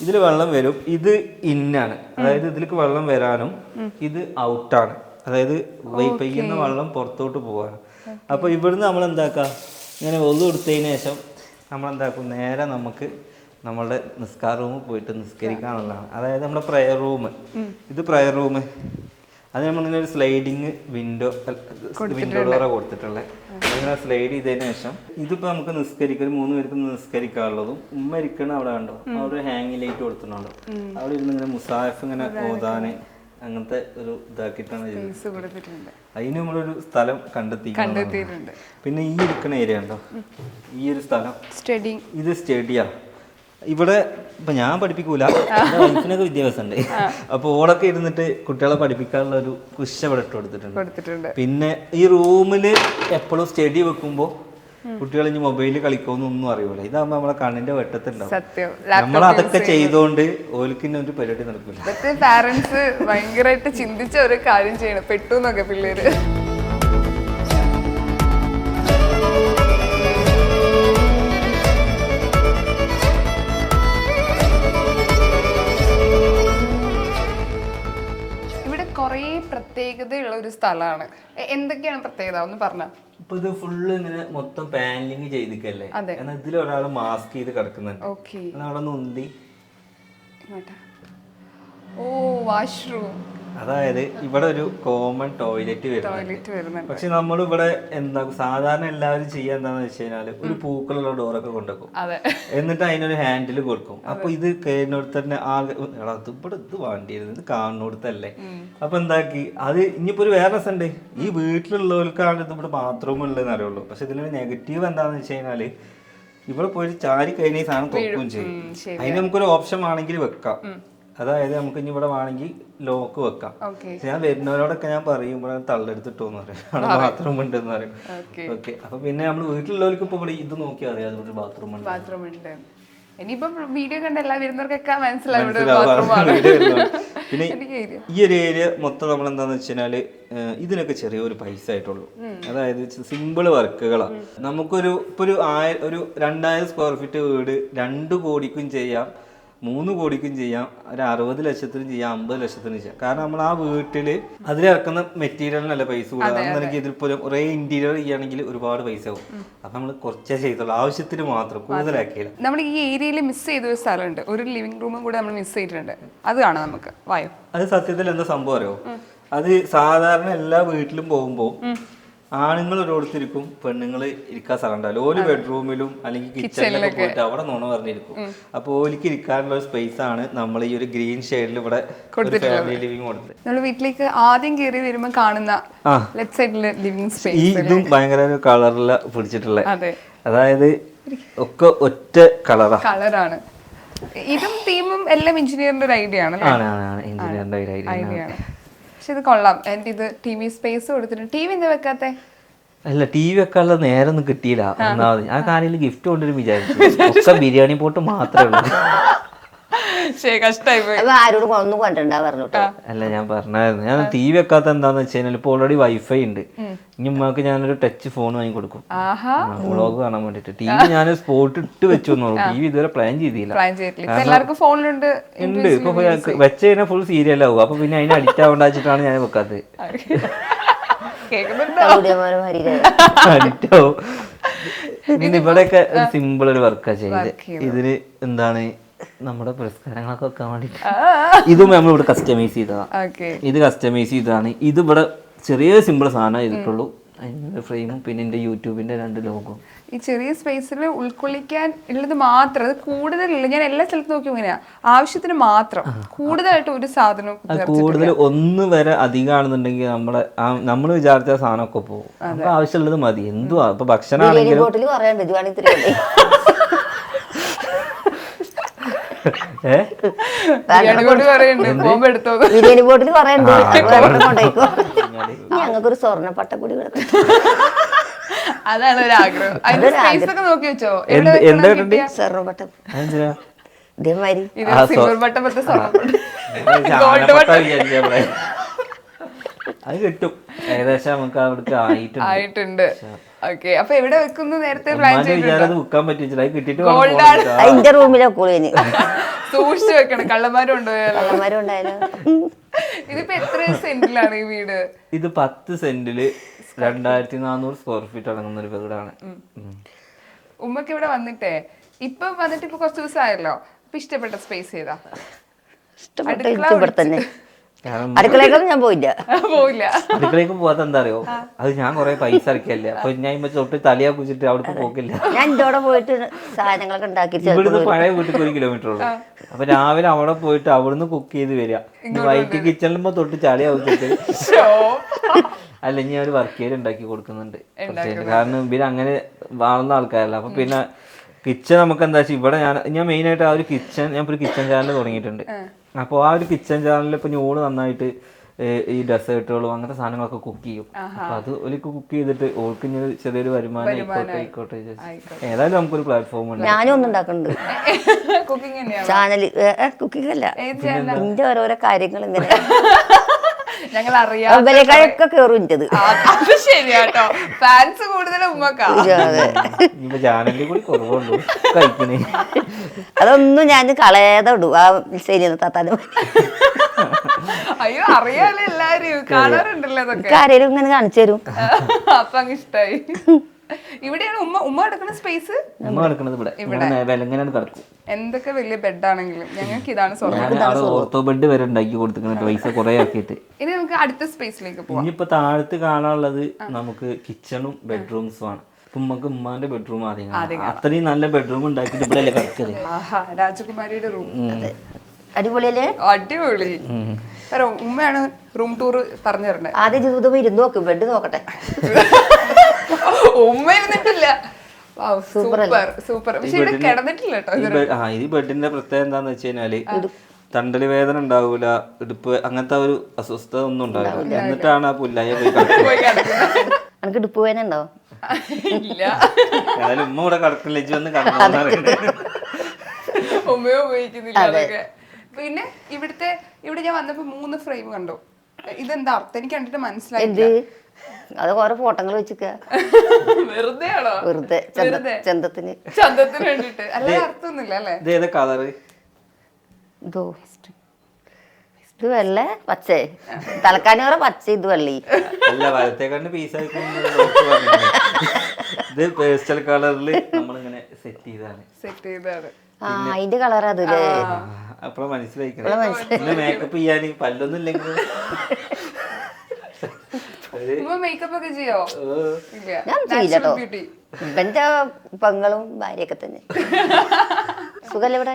ഇതിൽ വെള്ളം വരും. ഇത് ഇന്നാണ്, അതായത് ഇതിലേക്ക് വെള്ളം വരാനും ഇത് ഔട്ടാണ്. അതായത് പെയ്യുന്ന വെള്ളം പുറത്തോട്ട് പോകാനും. അപ്പൊ ഇവിടുന്ന് നമ്മൾ എന്താക്കാം, ഇങ്ങനെ ഒതു കൊടുത്തതിന് ശേഷം നമ്മൾ എന്താക്കും, നേരെ നമുക്ക് നമ്മളുടെ നിസ്കാര റൂമിൽ പോയിട്ട് നിസ്കരിക്കാനുള്ളതാണ്. അതായത് നമ്മുടെ പ്രയർ റൂം, ഇത് പ്രയർ റൂം. അത് നമ്മളിങ്ങനെ ഒരു സ്ലൈഡിങ് വിൻഡോ ഡോറെ കൊടുത്തിട്ടുള്ളത്. അതിങ്ങനെ സ്ലൈഡ് ചെയ്തതിന് ശേഷം ഇതിപ്പോൾ നമുക്ക് നിസ്കരിക്കാൻ 3 പേർക്ക് നിസ്കരിക്കാനുള്ളതും ഉമ്മ ഇരിക്കണ അവിടെ കണ്ടോ, അവിടെ ഹാങ് ലൈറ്റ് കൊടുത്തിട്ടുണ്ടോ, അവിടെ ഇരുന്ന് ഇങ്ങനെ മുസാഫ് ഇങ്ങനെ ഓതാന് അങ്ങനത്തെ ഒരു ഇതാക്കിയിട്ടാണ്. അതിന് നമ്മളൊരു സ്ഥലം കണ്ടെത്തിയിട്ടുണ്ട്. പിന്നെ ഈ ഇരിക്കുന്ന ഏരിയ ഉണ്ടോ, ഈ ഒരു സ്ഥലം ഇത് സ്റ്റഡിയാ. ഇവിടെ ഇപ്പൊ ഞാൻ പഠിപ്പിക്കൂല, വൈഫിനൊക്കെ വിദ്യാഭ്യാസം ഉണ്ട്. അപ്പൊ ഓളൊക്കെ ഇരുന്നിട്ട് കുട്ടികളെ പഠിപ്പിക്കാനുള്ള ഒരു കുശ ഇവിടെ ഇട്ട് കൊടുത്തിട്ടുണ്ട്. പിന്നെ ഈ റൂമില് എപ്പോഴും സ്റ്റഡി വെക്കുമ്പോ കുട്ടികൾ ഇനി മൊബൈലിൽ കളിക്കുമെന്നൊന്നും അറിയൂല. ഇതാകുമ്പോ നമ്മളെ കണ്ണിന്റെ വെട്ടത്തുണ്ടാവും. നമ്മൾ അതൊക്കെ ചെയ്തോണ്ട് ഓൽക്കിന്റെ ഒരു പരിപാടി നടക്കില്ല. പാരന്റ്സ് ഭയങ്കരമായിട്ട് ചിന്തിച്ച ഒരു കാര്യം ചെയ്യണം, പെട്ടു എന്നൊക്കെ പിള്ളേര്. കുറേ പ്രത്യേകതയുള്ള ഒരു സ്ഥലമാണ്. എന്തൊക്കെയാണ് പ്രത്യേകത ഒന്ന് പറഞ്ഞ? ഇപ്പൊ ഇത് ഫുള്ള് ഇങ്ങനെ മൊത്തം പാനലിങ് ചെയ്തിക്കല്ലേ. എന്നാൽ ഇതിലൊരാൾ മാസ്ക് ചെയ്ത് കിടക്കുന്നുണ്ട്. അവിടെ നൊന്തി വാഷ്റൂം. അതായത് ഇവിടെ ഒരു കോമൺ ടോയ്ലറ്റ് വരുന്നുണ്ട്. പക്ഷെ നമ്മൾ ഇവിടെ എന്താ സാധാരണ എല്ലാവരും ചെയ്യാൻ എന്താന്ന് വെച്ച് കഴിഞ്ഞാല് ഒരു പൂക്കളുള്ള ഡോറൊക്കെ കൊണ്ടുവെക്കും, എന്നിട്ട് അതിനൊരു ഹാൻഡിൽ കൊടുക്കും. അപ്പൊ ഇത് കയറിനോടത്ത് തന്നെ ഇവിടെ ഇത് വേണ്ടിയിരുന്നു, ഇത് കാണുന്നോടത്തല്ലേ. അപ്പൊ എന്താക്കി അത് ഇനിയിപ്പോ ഒരു വേറെ രസമുണ്ട്. ഈ വീട്ടിലുള്ളവർക്കാണ് ഇത് ഇവിടെ ബാത്റൂം ഉള്ളതെന്ന് അറിയുള്ളൂ. പക്ഷെ ഇതിലൊരു നെഗറ്റീവ് എന്താന്ന് വെച്ച് കഴിഞ്ഞാല് ഇവിടെ പോയി ചാരി കഴിഞ്ഞ ഈ സാധനം തുറക്കുകയും ചെയ്യും. അതിന് നമുക്കൊരു ഓപ്ഷൻ ആണെങ്കിൽ വെക്കാം. അതായത് നമുക്ക് ഇനി ഇവിടെ വേണമെങ്കിൽ ലോക്ക് വെക്കാം. ഞാൻ വരുന്നവരോടൊക്കെ ഞാൻ പറയുമ്പോൾ തള്ളെടുത്തിട്ടോന്ന് പറയും, ബാത്റൂം ഉണ്ടെന്ന് പറയും. ഓക്കെ, അപ്പൊ പിന്നെ നമ്മൾ വീട്ടിലുള്ളവർക്ക് ഇപ്പൊ ഇവിടെ ഇത് നോക്കിയാൽ അറിയാം ഇവിടെ ബാത്റൂം ഉണ്ട്. ഇനിയിപ്പം വീഡിയോ കണ്ട എല്ലാ വരുന്നവർക്കൊക്കെ മനസ്സിലാവും. പിന്നെ ഈ ഒരു ഏരിയ മൊത്തം നമ്മൾ എന്താന്ന് വെച്ച് കഴിഞ്ഞാല് ഇതിനൊക്കെ ചെറിയൊരു പൈസ ആയിട്ടുള്ളൂ. അതായത് സിമ്പിൾ വർക്കുകളാണ്. നമുക്കൊരു ഇപ്പൊ ഒരു 2000 സ്ക്വയർ ഫീറ്റ് വീട് 2 കോടിക്കും ചെയ്യാം, 3 കോടിക്കും ചെയ്യാം, ഒരു 60 ലക്ഷത്തിനും ചെയ്യാം, 50 ലക്ഷത്തിനും ചെയ്യാം. കാരണം നമ്മൾ ആ വീട്ടിൽ അതിലിറക്കുന്ന മെറ്റീരിയലിനല്ല പൈസ കൂടുതൽ. അന്നെനിക്ക് ഇതിലിപ്പോൾ കുറേ ഇന്റീരിയർ ചെയ്യുകയാണെങ്കിൽ ഒരുപാട് പൈസ ആവും. അപ്പം നമ്മൾ കുറച്ചേ ചെയ്തുള്ളൂ, ആവശ്യത്തിന് മാത്രം, കൂടുതലാക്കിയില്ല. നമ്മൾ ഈ ഏരിയയിൽ മിസ് ചെയ്ത ഒരു സ്ഥലമുണ്ട്, ഒരു ലിവിംഗ് റൂമും കൂടെ നമ്മൾ മിസ് ചെയ്തിട്ടുണ്ട്. അത് കാണാം നമുക്ക്. വായോ. അത് സത്യത്തിൽ എന്താ സംഭവം അറിയോ? അത് സാധാരണ എല്ലാ വീട്ടിലും പോകുമ്പോൾ ആണുങ്ങൾ ഒരിടത്തിരിക്കും, പെണ്ണുങ്ങൾ ഇരിക്കാൻ സ്ഥലം ഉണ്ടാവില്ല. ഓല് ബെഡ്റൂമിലും അല്ലെങ്കിൽ കിച്ചണിലൊക്കെ പോയിട്ട് അവിടെ നുണ പറഞ്ഞിരിക്കും. അപ്പോൾ ഓലിക്ക് ഇരിക്കാനുള്ള സ്പേസ് ആണ് നമ്മൾ ഈ ഒരു ഗ്രീൻ ഷെയ്ഡിൽ ഇവിടെ ഫാമിലി ലിവിംഗ് കൊടുത്തത്. നമ്മൾ വീട്ടിലേക്ക് ആദ്യം കയറി വരുമ്പോൾ കാണുന്ന ലെഫ്റ്റ് സൈഡിലെ ലിവിംഗ് സ്പേസ് ഈ ഇതും ഭയങ്കര ഒരു കളറില പിടിച്ചിട്ടുള്ള, അതായത് ഒക്കെ ഒറ്റ കളറാണ്. ഇതും തീമും എല്ലാം എഞ്ചിനീയറിന്റെ ഒരു ഐഡിയ ആണ്. എഞ്ചിനീയറിന്റെ ഐഡിയ ആണ്. പക്ഷെ ഇത് കൊള്ളാം. എൻ്റെ ഇത് TV സ്പേസ് കൊടുത്തിട്ടുണ്ട്. TV എന്താ വെക്കാത്തെ? അല്ല, TV വെക്കാനുള്ള നേരം ഒന്നും കിട്ടിയില്ല. ഒന്നാമത് ഞാൻ കാര്യം ഗിഫ്റ്റ് കൊണ്ടുവരും വിചാരിച്ചു. ഒക്കെ ബിരിയാണി പോട്ട് മാത്രമേ ഉള്ളൂ. ആരോടും ഒന്നും കൊണ്ടുണ്ടാ പറഞ്ഞോട്ടോ. അല്ല, ഞാൻ പറഞ്ഞായിരുന്നു ഞാൻ TV വെക്കാത്ത എന്താന്ന് വെച്ച് കഴിഞ്ഞാൽ ഇപ്പൊ ഓൾറെഡി വൈഫൈ ഉണ്ട്. ഇനി ഉമ്മക്ക് ഞാനൊരു ടച്ച് ഫോൺ വാങ്ങി കൊടുക്കും വ്ളോഗ് കാണാൻ വേണ്ടിട്ട്. TV ഞാൻ സ്പോട്ട് ഇട്ട് വെച്ചു എന്നുള്ളൂ. TV ഇതുവരെ പ്ലാൻ ചെയ്തില്ല. ഫോണിലുണ്ട്. ഇപ്പൊ വെച്ച് കഴിഞ്ഞാൽ ഫുൾ സീരിയലാവും. അപ്പൊ പിന്നെ അതിന് അഡിക്റ്റ് ആവേണ്ട വെച്ചിട്ടാണ് ഞാൻ വെക്കാത്തത്. അഡിക്റ്റ് ആവും. പിന്നെ ഇവിടെയൊക്കെ സിമ്പിൾ ഒരു വർക്കാ ചെയ്ത്. ഇതിന് എന്താണ് നമ്മുടെ പുരസ്കാരങ്ങളൊക്കെ വെക്കാൻ വേണ്ടിട്ട് ഇതും നമ്മളിവിടെ കസ്റ്റമൈസ് ചെയ്തതാണ്. ഇത് കസ്റ്റമൈസ് ചെയ്തതാണ്. ഇത് ഇവിടെ ചെറിയ സിമ്പിൾ സാധനം ചെയ്തിട്ടുള്ളൂ. അതിൻ്റെ ഫ്രെയിമും പിന്നെ എൻ്റെ യൂട്യൂബിന്റെ 2 ലോഗോ. ഈ ചെറിയ സ്പേസിൽ ഉൾക്കൊള്ളിക്കാൻ ഉള്ളത് മാത്രം, അത് കൂടുതലുള്ള ഞാൻ എല്ലാ സ്ഥലത്തും നോക്കി ഇങ്ങനെയാ, ആവശ്യത്തിന് മാത്രം. കൂടുതലായിട്ട് ഒരു സാധനം കൂടുതൽ 1 വരെ അധികമാണെന്നുണ്ടെങ്കിൽ നമ്മൾ വിചാരിച്ച സാധനമൊക്കെ പോകും. അപ്പൊ ആവശ്യമുള്ളത് മതി. എന്തുവാ ഇപ്പൊ ഭക്ഷണമാണെങ്കിലും ഞങ്ങൾക്കൊരു സ്വർണ്ണപ്പട്ട കൂടി അതാണ് ഒരു ആഗ്രഹം. നോക്കി വെച്ചോ സ്വർണ്ണപ്പട്ടം അത് കിട്ടും. ഏകദേശം നമുക്ക് അവിടേക്ക് ആയിട്ടുണ്ട്. അപ്പൊ എവിടെ വെക്കുന്നു നേരത്തെ പ്ലാൻ ചെയ്തിട്ടുണ്ട്. വെക്കാൻ പറ്റില്ല. കിട്ടിട്ട് അതിന്റെ റൂമിലെ സൂക്ഷിച്ചു വെക്കണം. കള്ളന്മാരും ഉണ്ടായാലും. ഇതിപ്പോ എത്ര സെന്റിലാണ് ഈ വീട്? ഇത് 10 സെന്റില് 2400 സ്ക്വയർ ഫീറ്റ് അടങ്ങുന്ന ഒരു വീടാണ്. ഉമ്മക്ക് ഇവിടെ വന്നിട്ട് ഇപ്പൊ കുറച്ച് ദിവസമായല്ലോ. ഇപ്പൊ ഇഷ്ടപ്പെട്ട സ്പേസ് ഏതാ? തന്നെ അടുക്കളയിലൊന്നും ഞാൻ പോയില്ല. അടുക്കളയ്ക്ക് പോവാത്ത എന്താ അറിയോ? അത് ഞാൻ കൊറേ പൈസ ഇറക്കിയല്ലേ. അപ്പൊ ഞാൻ തൊട്ട് തലയാ കുറിച്ചിട്ട് അവിടെ പോക്കില്ല. ഞാൻ ഇതോടെ പോയിട്ട് സാധനങ്ങളൊക്കെ ഉണ്ടാക്കി. ഇവിടുന്ന് പഴയ വീട്ടിൽ 1 കിലോമീറ്റർ ഉള്ളു. അപ്പൊ രാവിലെ അവിടെ പോയിട്ട് അവിടുന്ന് കുക്ക് ചെയ്ത് വരിക. വൈറ്റ് കിച്ചണിലുമ്പോ തൊട്ട് ചളിയാ കുറിച്ചിട്ട്. അല്ല, ഞാൻ ഒരു വർക്ക് ഏരിയ ഉണ്ടാക്കി കൊടുക്കുന്നുണ്ട്. കാരണം ഇവര് അങ്ങനെ വാങ്ങുന്ന ആൾക്കാരല്ല. അപ്പൊ പിന്നെ കിച്ചൺ നമുക്ക് എന്താ വെച്ചാൽ ഇവിടെ ഞാൻ മെയിൻ ആയിട്ട് ആ ഒരു കിച്ചൺ, ഞാൻ ഒരു കിച്ചൺ ചാനൽ തുടങ്ങിയിട്ടുണ്ട്. അപ്പോൾ ആ ഒരു കിച്ചൺ ചാനലിൽ ഇപ്പൊ ഓള് നന്നായിട്ട് ഈ ഡെസേർട്ടുകളും അങ്ങനത്തെ സാധനങ്ങളൊക്കെ കുക്ക് ചെയ്യും. അപ്പൊ അത് ഒലിക്ക് കുക്ക് ചെയ്തിട്ട് ഓൾക്ക് ചെറിയൊരു വരുമാനം ആയിക്കോട്ടെ. ഏതായാലും നമുക്കൊരു പ്ലാറ്റ്ഫോം ഉണ്ട്. ഞാനും ഒന്നും ഉണ്ടാക്കുന്നുണ്ട് ചാനൽ. കുക്കിംഗ് അല്ല, എന്റെ ഓരോരോ കാര്യങ്ങൾ ഇങ്ങനെ ഞങ്ങൾ അറിയാം. ശരിയാട്ടോ, ഫാൻസ് കൂടുതലും ഉമ്മക്കാ. അതൊന്നും ഞാൻ കളയാതെ വിടും. ആ ശരിയെന്ന് താത്താനും അയ്യോ അറിയാലോ, എല്ലാരും കാണാറുണ്ടല്ലോ അതൊക്കെ. ആരെങ്കിലും ഇങ്ങനെ കാണിച്ചു തരും. അപ്പൊ അങ്ങ് ഇഷ്ടായി. ഇവിടെയാണ് ഉമ്മ കിടക്കുന്ന സ്പേസ്. എന്തൊക്കെ വലിയ ബെഡാണെങ്കിലും ഞങ്ങൾക്ക് ഇതാണ് ഓർത്തോ ബെഡ് വരെ ഉണ്ടാക്കി കൊടുത്തിട്ടുണ്ട് പൈസ കുറെ ആക്കിയിട്ട്. ഇനി നമുക്ക് അടുത്ത സ്പേസിലേക്ക് പോവാം. ഇനിയിപ്പോ താഴത്ത് കാണാനുള്ളത് നമുക്ക് കിച്ചണും ബെഡ്റൂംസും ആണ്. ഉമ്മക്ക് ഉമ്മാന്റെ ബെഡ്റൂം ആദ്യം അത്രയും നല്ല ബെഡ്റൂം ഉണ്ടാക്കിയിട്ട് ഇവിടെ അല്ലേ കിടക്കുന്നത്. രാജകുമാരിയുടെ റൂം അടിപൊളിയല്ലേ? അടിപൊളി. ഉമ്മയാണ് റൂം ടൂർ പറഞ്ഞു തരണ്ടേ. ആദ്യം ജീവിതം ഇരുന്ന് നോക്ക്, ബെഡ് നോക്കട്ടെ. ഉമ്മ ഇരുന്നിട്ടില്ല. സൂപ്പർ. പക്ഷെ ഇവിടെ കിടന്നിട്ടില്ല കേട്ടോ. ഈ ബെഡിന്റെ പ്രത്യേകത എന്താന്ന് വെച്ച് കഴിഞ്ഞാല് തണ്ടല് വേദന ഉണ്ടാവൂല, ഇടുപ്പ് അങ്ങനത്തെ ഒരു അസ്വസ്ഥത ഒന്നും ഉണ്ടാവില്ല. എന്നിട്ടാണ് ആ പുല്ലായ പോയി കിടക്കുന്നത്. എനിക്ക് ഇടുപ്പ് വേദന ഉണ്ടോ? ഏതായാലും ഉമ്മ ഇവിടെ കിടക്കില്ല. വന്ന് ഉമ്മയോ ഉപയോഗിക്കുന്നില്ല. അതൊക്കെ പിന്നെ ഇവിടെ ഞാൻ വന്നപ്പോ 3 ഫ്രെയിം കണ്ടു. ഇതെന്താ അർത്ഥം? എനിക്ക് കണ്ടിട്ട് മനസ്സിലായില്ല. അത് ഓരോ ഫോട്ടോകൾ വെച്ചിക്ക. വെറുതെ ആണോ? വെറുതെ ചന്തത്തിന് വേണ്ടിട്ട്. അല്ലാതെ അർത്ഥമൊന്നുമില്ല അല്ലേ? ഇത് കളറ് ഇത് വെള്ള പച്ച, തലക്കാനോറ പച്ച, ഇത് വെള്ളി. അല്ല വലത്തെ കണ്ട് പീസായി. ഇത് പേസ്റ്റൽ കളറില് നമ്മളിങ്ങനെ സെറ്റ് ചെയ്താണ്. ആ അതിന്റെ കളർ അത്. അപ്പഴ മനസ്സിലായി മേക്കപ്പ് ചെയ്യാന് പല്ലൊന്നും ഇല്ലെങ്കിൽ മേക്കപ്പ് ഒക്കെ ചെയ്യോ? ഞാൻ ചെയ്യില്ലട്ടോ. ഇവന്റെ പെങ്ങളും ഭാര്യയൊക്കെ തന്നെ. സുഖല്ലേ ഇവിടെ?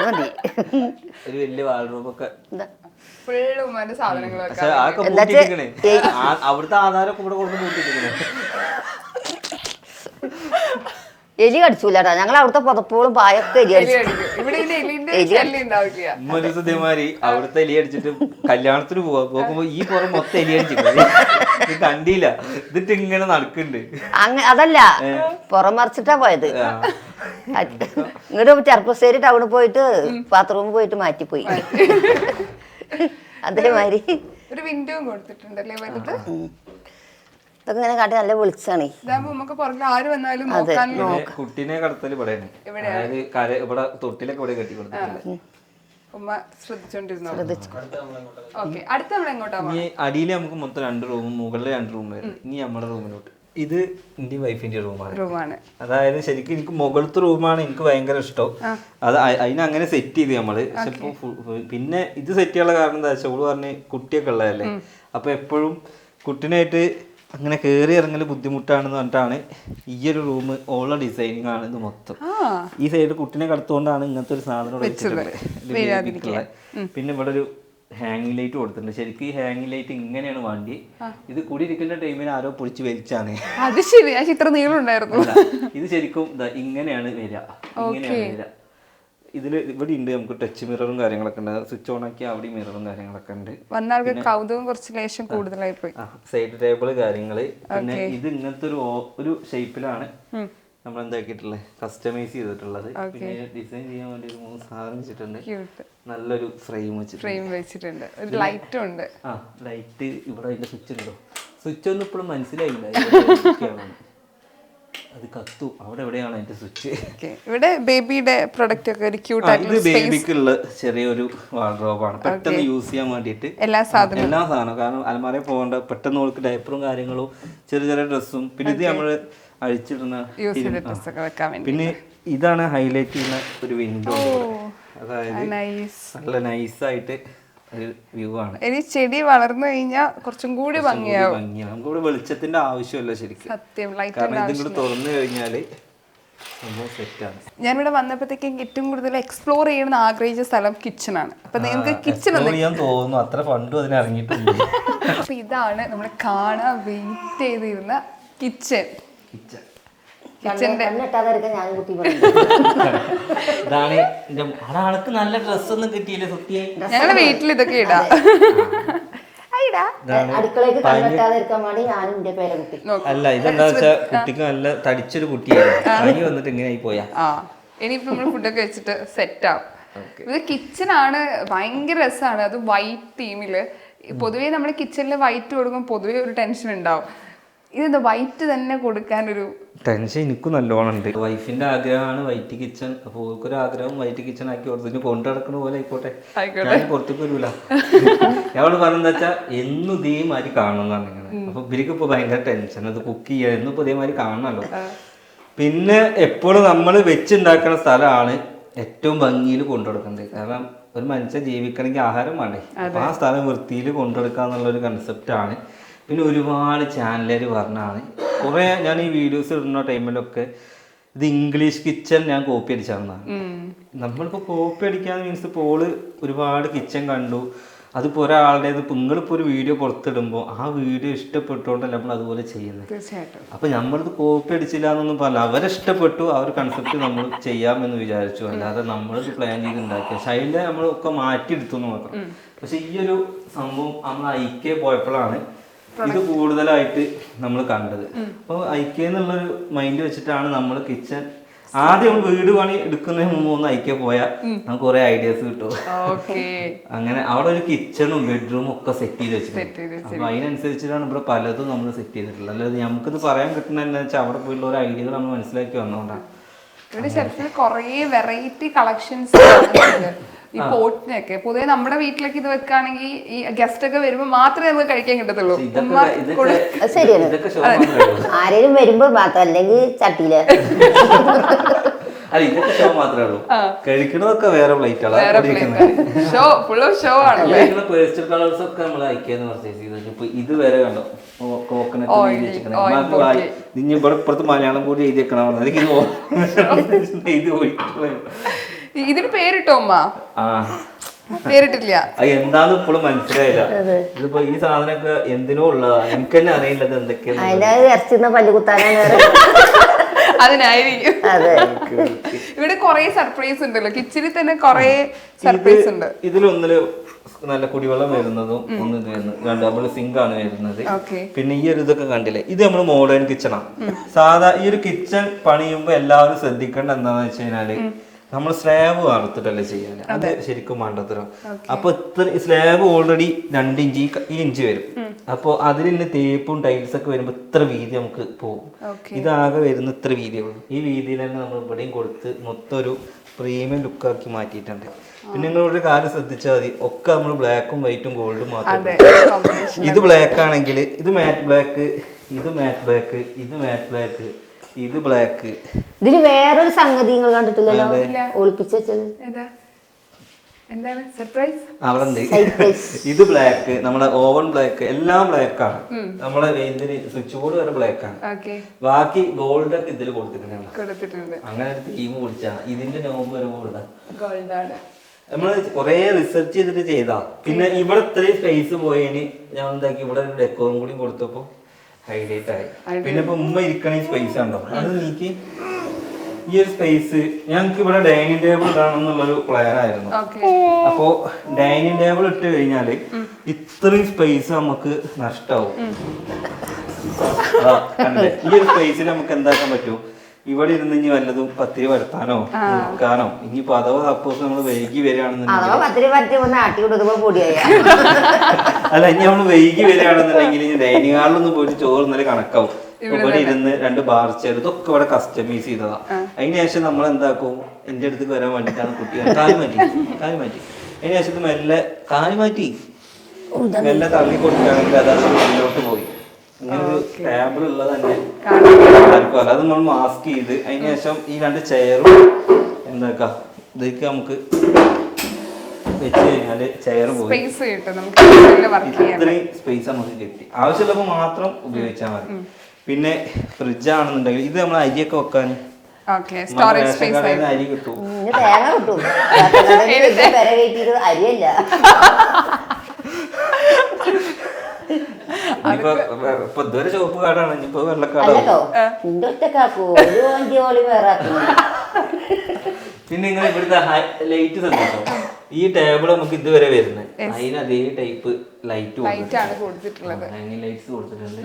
മതി. ഒരു വലിയ വാൾറൂമൊക്കെ സാധനങ്ങളൊക്കെ അവിടുത്തെ ആധാരമൊക്കെ ഇവിടെ കൊടുത്ത് കൂട്ടിട്ടിരിക്കണേ. എലി കടിച്ചൂലട്ടാ. ഞങ്ങൾ അവിടുത്തെ പുതപ്പോളും പായൊക്കെ എലി കടിച്ചു. ഇതേമാതിരി അവിടുത്തെ എലി അടിച്ചിട്ട് കല്യാണത്തിന് പോകുമ്പോ ഈ പുറം മൊത്തം എലി അടിച്ചിട്ട് കണ്ടില്ല. എന്നിട്ട് ഇങ്ങനെ നടക്കുന്നുണ്ട്. അതല്ല പുറം മറിച്ചിട്ടാ പോയത്. ഇങ്ങോട്ട് ചെറുപ്പശ്ശേരി ടൗണിൽ പോയിട്ട് ബാത്റൂമിൽ പോയിട്ട് മാറ്റിപ്പോയി. അതേമാതിരി ഒരു വിൻഡോയും കൊടുത്തിട്ടുണ്ടല്ലേ വലുത്. ഇതൊക്കെ ഇങ്ങനെ കാട്ടി നല്ല വെളിച്ചാണ്. കുട്ടീനെ കടത്തല് ഇവിടെയാണ്. ഇവിടെ തൊട്ടിലൊക്കെ ഇവിടെ കെട്ടി കൊടുത്തിട്ടുണ്ട്. ഇനി അടിയിൽ നമുക്ക് മൊത്തം 2 റൂമും മുകളിൽ 2 റൂം വരും. ഇനി നമ്മുടെ റൂമിലോട്ട്. ഇത് എന്റെ വൈഫിന്റെ റൂമാണ്. അതായത് ശരിക്കും എനിക്ക് മുകളിലത്തെ റൂമാണ് എനിക്ക് ഭയങ്കര ഇഷ്ടം. അത് അതിനങ്ങനെ സെറ്റ് ചെയ്ത് നമ്മള്. പിന്നെ ഇത് സെറ്റ് ചെയ്യാനുള്ള കാരണം എന്താ വെച്ചാൽ ഓള് പറഞ്ഞ് കുട്ടിയൊക്കെ ഉള്ളതല്ലേ, അപ്പൊ എപ്പോഴും കുട്ടീനായിട്ട് അങ്ങനെ കയറി ഇറങ്ങൽ ബുദ്ധിമുട്ടാണെന്ന് പറഞ്ഞിട്ടാണ് ഈ ഒരു റൂം ഓള ഡിസൈനിങ് ആണ് ഇത് മൊത്തം. ഈ സൈഡ് കുട്ടീനെ കടത്തുകൊണ്ടാണ് ഇങ്ങനത്തെ ഒരു സാധനം വെച്ചിട്ടുള്ളത്. പിന്നെ ഇവിടെ ഒരു ഹാങ്ങിങ് ലൈറ്റ് കൊടുത്തിട്ടുണ്ട്. ശരിക്കും ഈ ഹാങ്ങിങ് ലൈറ്റ് ഇങ്ങനെയാണ് വണ്ടി. ഇത് കൂടി ഇരിക്കുന്ന ടൈമിൽ ആരോ പൊളിച്ച് വലിച്ചാണ്. അത് ശരി, ഇത്ര നീളുണ്ടായിരുന്നു. ഇത് ശരിക്കും ഇങ്ങനെയാണ് വരിക, ഇങ്ങനെയാണ് വരിക. ഇതിൽ ഇവിടെ ഉണ്ട് നമുക്ക് ടച്ച് മിററും കാര്യങ്ങളൊക്കെ ഉണ്ട്. സ്വിച്ച് ഓൺ ആക്കി അവിടെ മിററും കാര്യങ്ങളൊക്കെ ഉണ്ട്. വന്നാൾക്ക് കൗതുകം കുറച്ച് ലേശം കൂടുതലായി പോയി. സൈഡ് ടേബിള് കാര്യങ്ങള്. പിന്നെ ഇത് ഇങ്ങനത്തെ ഒരു ഷേപ്പിലാണ് നമ്മൾ എന്താക്കിയിട്ടുള്ളത്, കസ്റ്റമൈസ് ചെയ്തിട്ടുള്ളത്. പിന്നെ ഡിസൈൻ ചെയ്യാൻ വേണ്ടി 3 സാധനം വെച്ചിട്ടുണ്ട്. നല്ലൊരു ഫ്രെയിം വെച്ചിട്ടുണ്ട്. ഒരു ലൈറ്റും ഉണ്ട്. ലൈറ്റ് ഇവിടെ അതിന്റെ സ്വിച്ച് ഉണ്ടോ? സ്വിച്ച് ഒന്നും ഇപ്പോഴും മനസ്സിലായില്ല. അത് കത്തു അവിടെ എവിടെയാണ് അതിന്റെ സ്വിച്ച്. ഇവിടെ ബേബിയുടെ പ്രൊഡക്റ്റ് ഒക്കെ ഒരു ക്യൂട്ട് ആയിട്ടുള്ള ഇത് ബേബിക്കുള്ള ചെറിയൊരു വാർഡ്രോബാണ്. പെട്ടെന്ന് യൂസ് ചെയ്യാൻ വേണ്ടിയിട്ട് എല്ലാ സാധനവും. കാരണം അലമാരയിൽ പോകേണ്ട പെട്ടെന്ന് ഓൾക്ക് ഡയപ്പറും കാര്യങ്ങളും ചെറിയ ഡ്രസ്സും. പിന്നെ ഇത് നമ്മള് അഴിച്ചിടുന്ന. പിന്നെ ഇതാണ് ഹൈലൈറ്റ് ചെയ്യുന്ന ഒരു വിൻഡോ. അതായത് നല്ല നൈസായിട്ട് ഒരു വ്യൂ ആണ്. ഇനി ചെടി വളർന്നു കഴിഞ്ഞാൽ കുറച്ചും കൂടി ഭംഗിയാവും. നമുക്കിവിടെ വെളിച്ചത്തിന്റെ ആവശ്യമില്ല ശരിക്കും. സത്യം, കാരണം ഇതിങ്ങോട്ട് തുറന്നു കഴിഞ്ഞാല് സെറ്റാണ്. ഞാനിവിടെ വന്നപ്പോഴത്തേക്കും ഏറ്റവും കൂടുതൽ എക്സ്പ്ലോർ ചെയ്യണമെന്ന് ആഗ്രഹിച്ച സ്ഥലം കിച്ചണാണ്. അപ്പൊ നിങ്ങൾക്ക് കിച്ചൺ തോന്നുന്നു അത്ര ഫണ്ടും അതിന് ഇറങ്ങിയിട്ടുണ്ട്. അപ്പൊ ഇതാണ് നമ്മൾ കാണാൻ വെയിറ്റ് ചെയ്തിരുന്ന കിച്ചൺ. നല്ല ഡ്രസ്സൊന്നും കിട്ടിയില്ല. ഞങ്ങളുടെ വീട്ടിൽ ഇതൊക്കെ ഇടാം. അല്ല ഇതെന്താ വെച്ചാ കുട്ടിക്ക് നല്ല തടിച്ചൊരു കുട്ടിയായിരുന്നു. പനി വന്നിട്ട് ഇങ്ങനെ ആയി പോയാ. ഇനിയിപ്പോ നമ്മള് ഫുഡൊക്കെ വെച്ചിട്ട് സെറ്റ് ആവും. ഇത് കിച്ചൺ ആണ്, ഭയങ്കര രസമാണ്. അത് വൈറ്റ് തീമില്. പൊതുവേ നമ്മുടെ കിച്ചണില് വൈറ്റ് കൊടുക്കുമ്പോൾ പൊതുവേ ഒരു ടെൻഷൻ ഉണ്ടാവും. ഇതെന്താ വൈറ്റ് തന്നെ കൊടുക്കാനൊരു ടെൻഷൻ എനിക്കും നല്ലോണം ഉണ്ട്. വൈഫിന്റെ ആഗ്രഹമാണ് വൈറ്റ് കിച്ചൺ. അപ്പോൾ ഓർക്കൊരു ആഗ്രഹം വൈറ്റ് കിച്ചൺ ആക്കി കൊടുത്തിട്ട് കൊണ്ടു നടക്കുന്ന പോലെ ആയിക്കോട്ടെ, ഞാൻ പുറത്തേക്ക് വരൂല. ഞങ്ങളോട് പറഞ്ഞെന്താ വെച്ചാൽ എന്നും ഇതേമാതിരി കാണുന്നതാണ് ഇങ്ങനെ. അപ്പൊ ഇവർക്ക് ഇപ്പൊ ഭയങ്കര ടെൻഷൻ, അത് കുക്ക് ചെയ്യാൻ എന്നും ഇപ്പൊ ഇതേമാതിരി കാണണമല്ലോ. പിന്നെ എപ്പോഴും നമ്മൾ വെച്ചുണ്ടാക്കുന്ന സ്ഥലമാണ് ഏറ്റവും ഭംഗിയിൽ കൊണ്ടുകൊടുക്കേണ്ടത്. കാരണം ഒരു മനുഷ്യൻ ജീവിക്കണമെങ്കിൽ ആഹാരം വേണ്ടേ. അപ്പൊ ആ സ്ഥലം വൃത്തിയിൽ കൊണ്ടുകൊടുക്കുക എന്നുള്ളൊരു കൺസെപ്റ്റാണ്. പിന്നെ ഒരുപാട് ചാനലുകാർ പറഞ്ഞാണ് കുറേ, ഞാൻ ഈ വീഡിയോസ് ഇടുന്ന ടൈമിലൊക്കെ ഇത് ഇംഗ്ലീഷ് കിച്ചൺ ഞാൻ കോപ്പി അടിച്ചാണെന്നാണ്. നമ്മളിപ്പോൾ കോപ്പി അടിക്കാന്ന് മീൻസ് ഇപ്പോൾ ഓള് ഒരുപാട് കിച്ചൺ കണ്ടു. അതിപ്പോൾ ഒരാളുടേത് ഇപ്പോൾ നിങ്ങളിപ്പോൾ ഒരു വീഡിയോ പുറത്തിടുമ്പോൾ ആ വീഡിയോ ഇഷ്ടപ്പെട്ടുകൊണ്ടല്ല നമ്മൾ അതുപോലെ ചെയ്യുന്നത്. അപ്പോൾ നമ്മളിത് കോപ്പി അടിച്ചില്ല എന്നൊന്നും പറഞ്ഞില്ല, അവരിഷ്ടപ്പെട്ടു, ആ ഒരു കൺസെപ്റ്റ് നമ്മൾ ചെയ്യാമെന്ന് വിചാരിച്ചു. അല്ലാതെ നമ്മളിത് പ്ലാൻ ചെയ്ത് ഉണ്ടാക്കിയ ശൈലി നമ്മളൊക്കെ മാറ്റിയെടുത്തു എന്ന് മാത്രം. പക്ഷെ ഈ ഒരു സംഭവം നമ്മൾ ഐക്യ പോയപ്പോഴാണ് ഇത് കൂടുതലായിട്ട് നമ്മൾ കണ്ടത്. അപ്പോൾ ഐക്യ എന്നുള്ളൊരു മൈൻഡ് വെച്ചിട്ടാണ് നമ്മൾ കിച്ചൺ ആദ്യം നമ്മൾ വീട് പണി എടുക്കുന്നതിന് മുമ്പ് ഒന്ന് അയക്കാൻ പോയാൽ നമുക്ക് കുറെ ഐഡിയാസ് കിട്ടും. ഓക്കെ. അങ്ങനെ അവിടെ ഒരു കിച്ചണും ബെഡ്റൂമും ഒക്കെ സെറ്റ് ചെയ്ത് വെച്ചിട്ടുണ്ട്. അപ്പൊ അതിനനുസരിച്ചിട്ടാണ് ഇവിടെ പലതും നമ്മൾ സെറ്റ് ചെയ്തിട്ടുള്ളത്. അല്ലാതെ നമുക്കിത് പറയാൻ കിട്ടുന്ന എന്താ വെച്ചാൽ അവിടെ പോയുള്ള ഓരോ ഐഡിയകൾ നമ്മൾ മനസ്സിലാക്കി വന്നോണ്ടാണ്. ഇവിടെ ഷെൽഫിൽ കുറേ വെറൈറ്റി കളക്ഷൻസ് ഈ പോട്ടിനൊക്കെ. പൊതുവെ നമ്മുടെ വീട്ടിലേക്ക് ഇത് വെക്കുകയാണെങ്കിൽ ഈ ഗസ്റ്റ് ഒക്കെ വരുമ്പോ മാത്രമേ നമുക്ക് കഴിക്കാൻ കിട്ടത്തുള്ളൂ. ആരെങ്കിലും വരുമ്പോ മാത്രം, അല്ലെങ്കിൽ ചട്ടിയില്. അല്ല ഇതൊക്കെ ഷോ മാത്രമേ ഉള്ളൂ. കഴിക്കണതൊക്കെ വേറെ പേസ്റ്റൽ കളേഴ്സ് ഒക്കെ നമ്മൾ അയക്കാന്ന് പർച്ചേസ് ചെയ്തത്. ഇപ്പൊ ഇത് വരെ കണ്ടോ കോക്കനട്ട് ഇനി ഇവിടെ ഇപ്പുറത്ത് മലയാളം കൂടി എഴുതിയേക്കണം. ഇതിന് പേരിട്ടോ അമ്മ? പേരിട്ടില്ല. എന്താന്ന് ഇപ്പോഴും മനസ്സിലായില്ല. ഇതിപ്പോ ഈ സാധനമൊക്കെ എന്തിനോ ഉള്ളതാ, എനിക്ക് തന്നെ അറിയില്ലത് എന്തൊക്കെയാണ്. പല്ല് കുത്താനാണ്. അതിനായിരിക്കും. ഇവിടെ കൊറേ സർപ്രൈസ് ഉണ്ടല്ലോ, കിച്ചണിൽ തന്നെ കൊറേ സർപ്രൈസ് ഉണ്ട്. ഇതിലൊന്നില് നല്ല കുടിവെള്ളം വരുന്നതും ഒന്ന് ഇത് വരുന്നത് ഡബിൾ സിങ്ക് ആണ് വരുന്നത്. പിന്നെ ഈ ഒരു ഇതൊക്കെ കണ്ടില്ലേ, ഇത് നമ്മള് മോഡേൺ കിച്ചണാണ്. സാധാ ഈ ഒരു കിച്ചൺ പണിയുമ്പോ എല്ലാവരും ശ്രദ്ധിക്കേണ്ട എന്താന്ന് വെച്ച് കഴിഞ്ഞാല് നമ്മൾ സ്ലാബ് വാർത്തിട്ടല്ലേ ചെയ്യാന്, അത് ശരിക്കും മണ്ടത്തരം. അപ്പൊ ഇത്ര സ്ലാബ് ഓൾറെഡി 2 ഇഞ്ച് ഈ ഇഞ്ച് വരും. അപ്പൊ അതിൽ തേപ്പും ടൈൽസ് ഒക്കെ വരുമ്പോ ഇത്ര വീതി നമുക്ക് പോകും. ഇതാകെ വരുന്ന ഇത്ര വീതിയുള്ളൂ. ഈ വീതിയിൽ തന്നെ നമ്മൾ ഇവിടെയും കൊടുത്ത് മൊത്തം ഒരു പ്രീമിയം ലുക്കാക്കി മാറ്റിയിട്ടുണ്ട്. പിന്നെ നിങ്ങളൊരു കാര്യം ശ്രദ്ധിച്ചാൽ മതി, ഒക്കെ നമ്മൾ ബ്ലാക്കും വൈറ്റും ഗോൾഡും മാത്രമേ. ഇത് ബ്ലാക്ക് ആണെങ്കിൽ ഇത് മാറ്റ് ബ്ലാക്ക്, ഇത് മാറ്റ് ബ്ലാക്ക്, ഇത് മാറ്റ് ബ്ലാക്ക്, ഇത് ബ്ലാക്ക്. ഇതില് വേറൊരു സംഗതി നിങ്ങൾ കണ്ടിട്ടില്ലല്ലോ, ഒളിപ്പിച്ചു വെച്ചത്. എന്താണ് സർപ്രൈസ്? അവിടെ ഇത് ബ്ലാക്ക്, നമ്മുടെ ഓവൻ ബ്ലാക്ക്, എല്ലാം ബ്ലാക്ക് ആണ്. നമ്മളെ സ്വിച്ച് ബോർഡ് വരെ ബ്ലാക്ക് ആണ്. ബാക്കി ഗോൾഡ് ഒക്കെ ഇതിൽ കൊടുത്തിട്ടുണ്ട്. അങ്ങനെ ഒരു തീം പൊളിച്ചാണ്. ഇതിന്റെ നോമ്പ് വരെ ഗോൾഡാണ്. നമ്മള് കൊറേ റിസർച്ച് ചെയ്തിട്ട് ചെയ്താ. പിന്നെ ഇവിടെ ഇത്രയും സ്പേസ് പോയതിന് ഞാൻ എന്താക്കി, ഇവിടെ ഒരു ഡെക്കോറും കൂടി കൊടുത്തപ്പോ ഹൈലൈറ്റ് ആയി. പിന്നെ ഇപ്പൊ ഉമ്മ ഇരിക്കണ സ്പേസ് ഉണ്ടോ, അത് നീക്കി ഈ ഒരു സ്പേസ് ഞങ്ങൾക്ക് ഇവിടെ ഡൈനിങ് ടേബിൾ ഇടാണെന്നുള്ളൊരു പ്ലാൻ ആയിരുന്നു. അപ്പോ ഡൈനിങ് ടേബിൾ ഇട്ട് കഴിഞ്ഞാല് ഇത്രയും സ്പേസ് നമുക്ക് നഷ്ടാവും. ഈ ഒരു സ്പേസിൽ നമുക്ക് എന്താക്കാൻ പറ്റും, ഇവിടെ ഇരുന്ന് ഇനി വല്ലതും പത്തിരി വരുത്താനോ വെക്കാനോ, ഇനിയിപ്പോ അഥവാ സപ്പോസ് നമ്മൾ വൈകി വരികയാണെന്നുണ്ടെങ്കിൽ അല്ല ഇനി നമ്മള് വൈകി വരികയാണെന്നുണ്ടെങ്കിൽ ഡൈനിങ് ഹാളിലൊന്നും പോയിട്ട് ചോറ് ഇന്നലെ കണക്കാവും. ഇവിടെ ഇരുന്ന് 2 ബാർ ചെയർ ഇതൊക്കെ ഇവിടെ കസ്റ്റമൈസ് ചെയ്തതാ. അതിനുശേഷം നമ്മൾ എന്താക്കും, എന്റെ അടുത്തേക്ക് വരാൻ വേണ്ടിട്ടാണ് കുട്ടികൾ കാല് മാറ്റി അതിനുശേഷം മെല്ലെ കാല് മാറ്റി മെല്ലെ തള്ളി കൊടുക്കുകയാണെങ്കിൽ അതാണ് ഉള്ളിലോട്ട് പോയി. ഇങ്ങനെ ഒരു ടേബിൾ ഉള്ളത് തന്നെ ആർക്കും അത് നമ്മൾ മാസ്ക് ചെയ്ത് അതിനുശേഷം ഈ 2 ചെയറും എന്താക്കാം ഇതൊക്കെ നമുക്ക് വെച്ച് കഴിഞ്ഞാല് ചെയർ പോയി ഇത്രയും സ്പേസ് നമുക്ക് കിട്ടി. ആവശ്യമുള്ളപ്പോ മാത്രം ഉപയോഗിച്ചാൽ മതി. പിന്നെ ഫ്രിഡ്ജ് ആണെന്നുണ്ടെങ്കിൽ ഇത് നമ്മൾ അരിയൊക്കെ വെക്കാൻ അരി കിട്ടും. ഇപ്പൊ ഇതുവരെ ചുവപ്പ് കാടാണ്, ഇനിയിപ്പോ വെള്ളക്കാടാണ്. പിന്നെ നിങ്ങൾ ഇവിടുത്തെ ലൈറ്റ് ശ്രദ്ധിച്ചോ, ഈ ടേബിൾ നമുക്ക് ഇതുവരെ വരുന്നത് അതിന് അതേ ടൈപ്പ് ലൈറ്റ് ലൈറ്റ്സ് കൊടുത്തിട്ടുണ്ട്.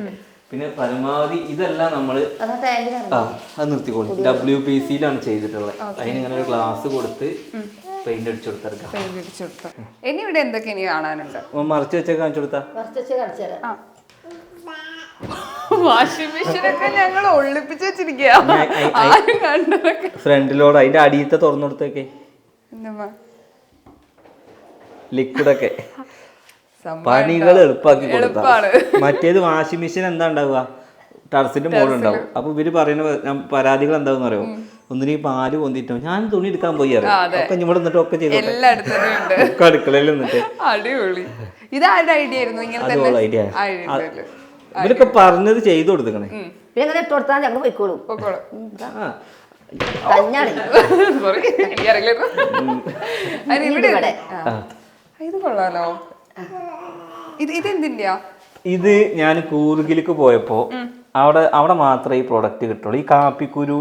പിന്നെ പരമാവധി ഇതെല്ലാം നമ്മള് അത് നിർത്തിക്കോളൂ, WPC-യിലാണ് ചെയ്തിട്ടുള്ളത്. അതിനിങ്ങനെ ഒരു ഗ്ലാസ് കൊടുത്ത് പെയിന്റ് അടിച്ചു കൊടുത്തെടുക്കാം. ഇനി ഇവിടെ എന്തൊക്കെ ഇനി കാണാനുണ്ട്? മറച്ചു വെച്ചൊക്കെ കാണിച്ചു കൊടുത്താ വാഷിംഗ് മെഷീനൊക്കെ ഞങ്ങൾ ഒളിപ്പിച്ച് വെച്ചിരിക്കുക. ഫ്രണ്ടിലോട് അതിന്റെ അടിയത്തെ തുറന്നു കൊടുത്തേക്കെ ലിക്വിഡൊക്കെ പണികൾ എളുപ്പമാക്കി കൊടുത്താ. മറ്റേത് വാഷിംഗ് മെഷീൻ എന്താ ഉണ്ടാവുക, ടെറസിന്റെ മുകളിലുണ്ടാവും. അപ്പൊ ഇവര് പറയുന്ന പരാതികൾ എന്താന്ന് അറിയോ, ഒന്നിനും പാല് പൊന്തിട്ടോ ഞാൻ തുണി എടുക്കാൻ പോയി അറിയാം ഒക്കെ ഇവിടെ നിന്നിട്ട് ഒക്കെ ചെയ്തു അടുക്കളയിൽ നിന്നിട്ട്. അടിപൊളി. ഇതാരുടെ ഐഡിയ ആയിരുന്നു? ഐഡിയ ഇവരൊക്കെ പറഞ്ഞത് ചെയ്തു കൊടുക്കണേ. ഇത് കൊള്ളാലോ. ഇതെന്തിന്റെയാ? ഇത് ഞാൻ കൂർഗിലേക്ക് പോയപ്പോ അവിടെ മാത്രമേ ഈ പ്രൊഡക്റ്റ് കിട്ടുള്ളൂ. ഈ കാപ്പിക്കുരു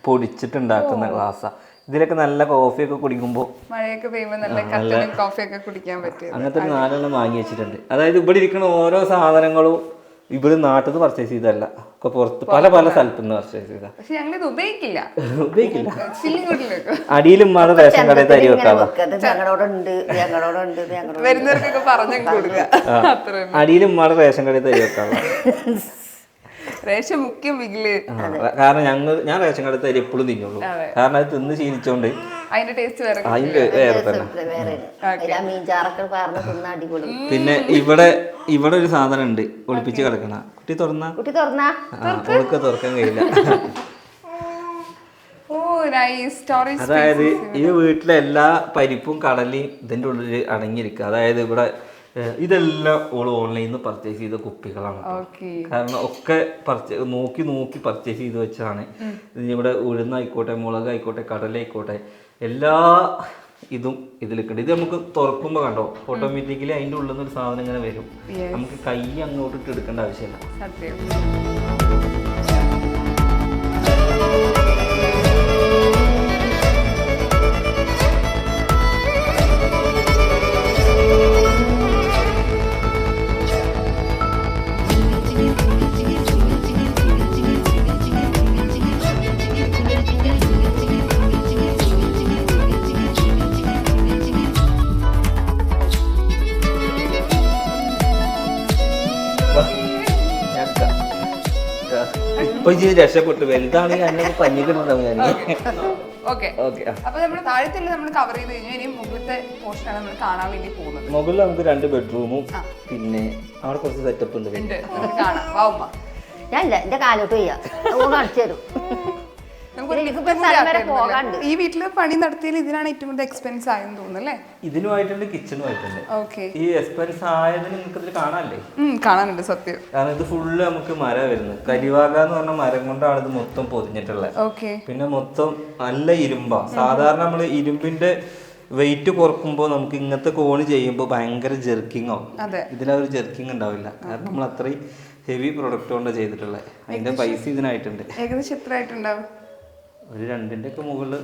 പൊടിച്ചിട്ടുണ്ടാക്കുന്ന ഗ്ലാസ്സാ. ഇതിലൊക്കെ നല്ല കോഫിയൊക്കെ കുടിക്കുമ്പോ മഴയൊക്കെ പെയ്യുമ്പോ നല്ല കോഫിയൊക്കെ കുടിക്കാൻ പറ്റും. അങ്ങനത്തെ 4 വാങ്ങി വെച്ചിട്ടുണ്ട്. അതായത് ഇവിടെ ഇരിക്കുന്ന ഓരോ സാധനങ്ങളും ഇവിടെ നാട്ടിൽ നിന്ന് പർച്ചേസ് ചെയ്തല്ല, ഒക്കെ പുറത്ത് പല പല സ്ഥലത്തു നിന്ന് പർച്ചേസ് ചെയ്താ. പക്ഷെ ഞങ്ങളിത് ഉപയോഗിക്കില്ല. ഉപയോഗിക്കില്ല. ചില്ലിങ്ങോട്ടിലേക്ക് അടിയിലും മഴ റേഷൻ കടയിൽ തരി വെക്കാം. വരുന്നവർക്കൊക്കെ പറഞ്ഞു കൊടുക്കുക. അത്ര അടിയിലും മഴ റേഷൻ കടയിൽ തരി വെക്കാം. റേഷൻ മുഖ്യം വിഗില്. കാരണം ഞാൻ റേഷൻ കടയിൽ തരി എപ്പോഴും തിന്നുള്ളൂ. കാരണം അത് തിന്ന് ശീലിച്ചോണ്ട് അതിന്റെ ടേസ്റ്റ് വേറെ. അതിന്റെ വേറെ തന്നെ. പിന്നെ ഇവിടെ ഒരു സാധനം ഉണ്ട് ഒളിപ്പിച്ച് കിടക്കണ. കുട്ടി തുറന്നാ അവൾക്ക് തുറക്കാൻ കഴിയില്ല. അതായത് ഈ വീട്ടിലെ എല്ലാ പരിപ്പും കടലയും ഇതിന്റെ ഉള്ളിൽ അടങ്ങിയിരിക്കുക. അതായത് ഇവിടെ ഇതെല്ലാം ഓള് ഓൺലൈനിൽ നിന്ന് പർച്ചേസ് ചെയ്ത കുപ്പികളാണ്. കാരണം ഒക്കെ നോക്കി പർച്ചേസ് ചെയ്ത് വെച്ചാണ്. ഇവിടെ ഉഴുന്നായിക്കോട്ടെ, മുളകായിക്കോട്ടെ, കടലായിക്കോട്ടെ, എല്ലാ ഇതും ഇതിലേക്കുണ്ട്. ഇത് നമുക്ക് തുറക്കുമ്പോൾ കണ്ടോ ഓട്ടോമാറ്റിക്കലി അതിൻ്റെ ഉള്ളിൽ നിന്ന് ഒരു സാധനം ഇങ്ങനെ വരും. നമുക്ക് കൈ അങ്ങോട്ട് ഇട്ട് എടുക്കേണ്ട ആവശ്യമില്ല. ഇപ്പൊ രക്ഷപ്പെട്ടു. വലുതാണെങ്കിൽ അതിനൊക്കെ പഞ്ഞിട്ടുണ്ടാവും ഞാൻ. അപ്പൊ നമ്മൾ താഴത്തെ നമ്മൾ കവർ ചെയ്ത് കഴിഞ്ഞാൽ ഇനി മുകളിലത്തെ പോർഷനാണ് നമ്മൾ കാണാൻ വേണ്ടി പോകുന്നത്. മുകളിൽ നമുക്ക് 2 ബെഡ്റൂമും പിന്നെ അവിടെ കുറച്ച് സെറ്റപ്പ് ഉണ്ട്. കാണാം. ഞാനില്ല, എന്റെ കാലോട്ട് ചെയ്യാം, കാണിച്ചു തരും. ഈ വീട്ടില് പണി നടത്തിയാൽ ഇതിനാണ് ഏറ്റവും കൂടുതൽ എക്സ്പെൻസ് ആയെന്ന് തോന്നുന്നു അല്ലേ? ഇതിനുമായിട്ടുണ്ട്, കിച്ചണുമായിട്ടുണ്ട്. ഈ എക്സ്പെൻസ് ആയതിന് നിങ്ങൾക്ക് ഇതിൽ കാണാനല്ലേ? കാണാനുണ്ട് സത്യം. കാരണം ഇത് ഫുള്ള് നമുക്ക് മരം വരുന്നത്. കരിവാക എന്ന് പറഞ്ഞ മരം കൊണ്ടാണ് ഇത് മൊത്തം പൊതിഞ്ഞിട്ടുള്ളത്. പിന്നെ മൊത്തം നല്ല ഇരുമ്പാ. സാധാരണ നമ്മള് ഇരുമ്പിന്റെ വെയിറ്റ് കുറക്കുമ്പോൾ നമുക്ക് ഇങ്ങനത്തെ കോണ് ചെയ്യുമ്പോൾ ഭയങ്കര ജെർക്കിങ് ആവും. ഇതിലൊരു ജെർക്കിങ് ഉണ്ടാവില്ല. കാരണം നമ്മൾ അത്രയും ഹെവി പ്രൊഡക്റ്റ് കൊണ്ടാണ് ചെയ്തിട്ടുള്ളത്. അതിന്റെ പൈസ ഇതിനായിട്ടുണ്ട്. ഏകദേശം എത്ര ആയിട്ടുണ്ടാവും? ഒരു 2ന്റെ ഒക്കെ മുകളിൽ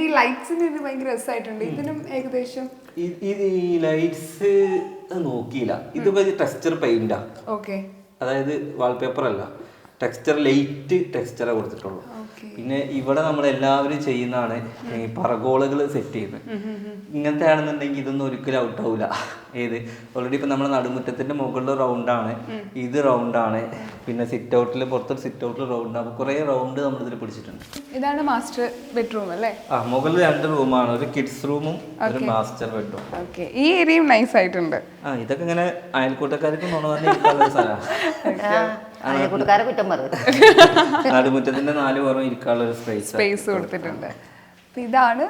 ഈ ലൈറ്റ്സ് നോക്കിയില്ല. ഇതൊക്കെ ടെക്സ്ചർ പെയിന്റാ. അതായത് വാൾപേപ്പർ അല്ല, ടെക്സ്ചർ ലൈറ്റ് ടെക്സ്ചറാ കൊടുത്തിട്ടുള്ളൂ. പിന്നെ ഇവിടെ നമ്മൾ എല്ലാവരും ചെയ്യുന്നതാണ് ഈ പറഗോളകൾ സെറ്റ് ചെയ്യുന്നത്. ഇങ്ങനത്തെ ആണെന്നുണ്ടെങ്കിൽ ഇതൊന്നും ഒരിക്കലും ഔട്ട് ആവില്ല. ഏത് ഓൾറെഡി ഇപ്പൊ നമ്മുടെ നടുമുറ്റത്തിന്റെ മുകളിൽ റൗണ്ടാണ്, ഇത് റൗണ്ടാണ്. പിന്നെ സിറ്റ് ഔട്ടിൽ പുറത്തൊരു സിറ്റ് ഔട്ടിൽ റൗണ്ട്. അപ്പൊ കുറെ റൗണ്ട് നമ്മൾ ഇതിൽ പിടിച്ചിട്ടുണ്ട്. ഇതാണ് മാസ്റ്റർ ബെഡ്റൂം അല്ലേ? മുകളിൽ 2 റൂമാണ്, ഒരു കിഡ്സ് റൂമും ഒരു മാസ്റ്റർ ബെഡ്റൂം. ഈ ഏരിയയും നൈസ് ആയിട്ടുണ്ട്. ഇതൊക്കെ ഇങ്ങനെ അയൽക്കൂട്ടക്കാർക്ക് നോണുന്ന സ്ഥലമാണ്. നടുമുറ്റത്തിന്റെ 4 പുറം ഇരിക്കാനുള്ള ഒരു സ്പേസ് കൊടുത്തിട്ടുണ്ട്. ഇതാണ്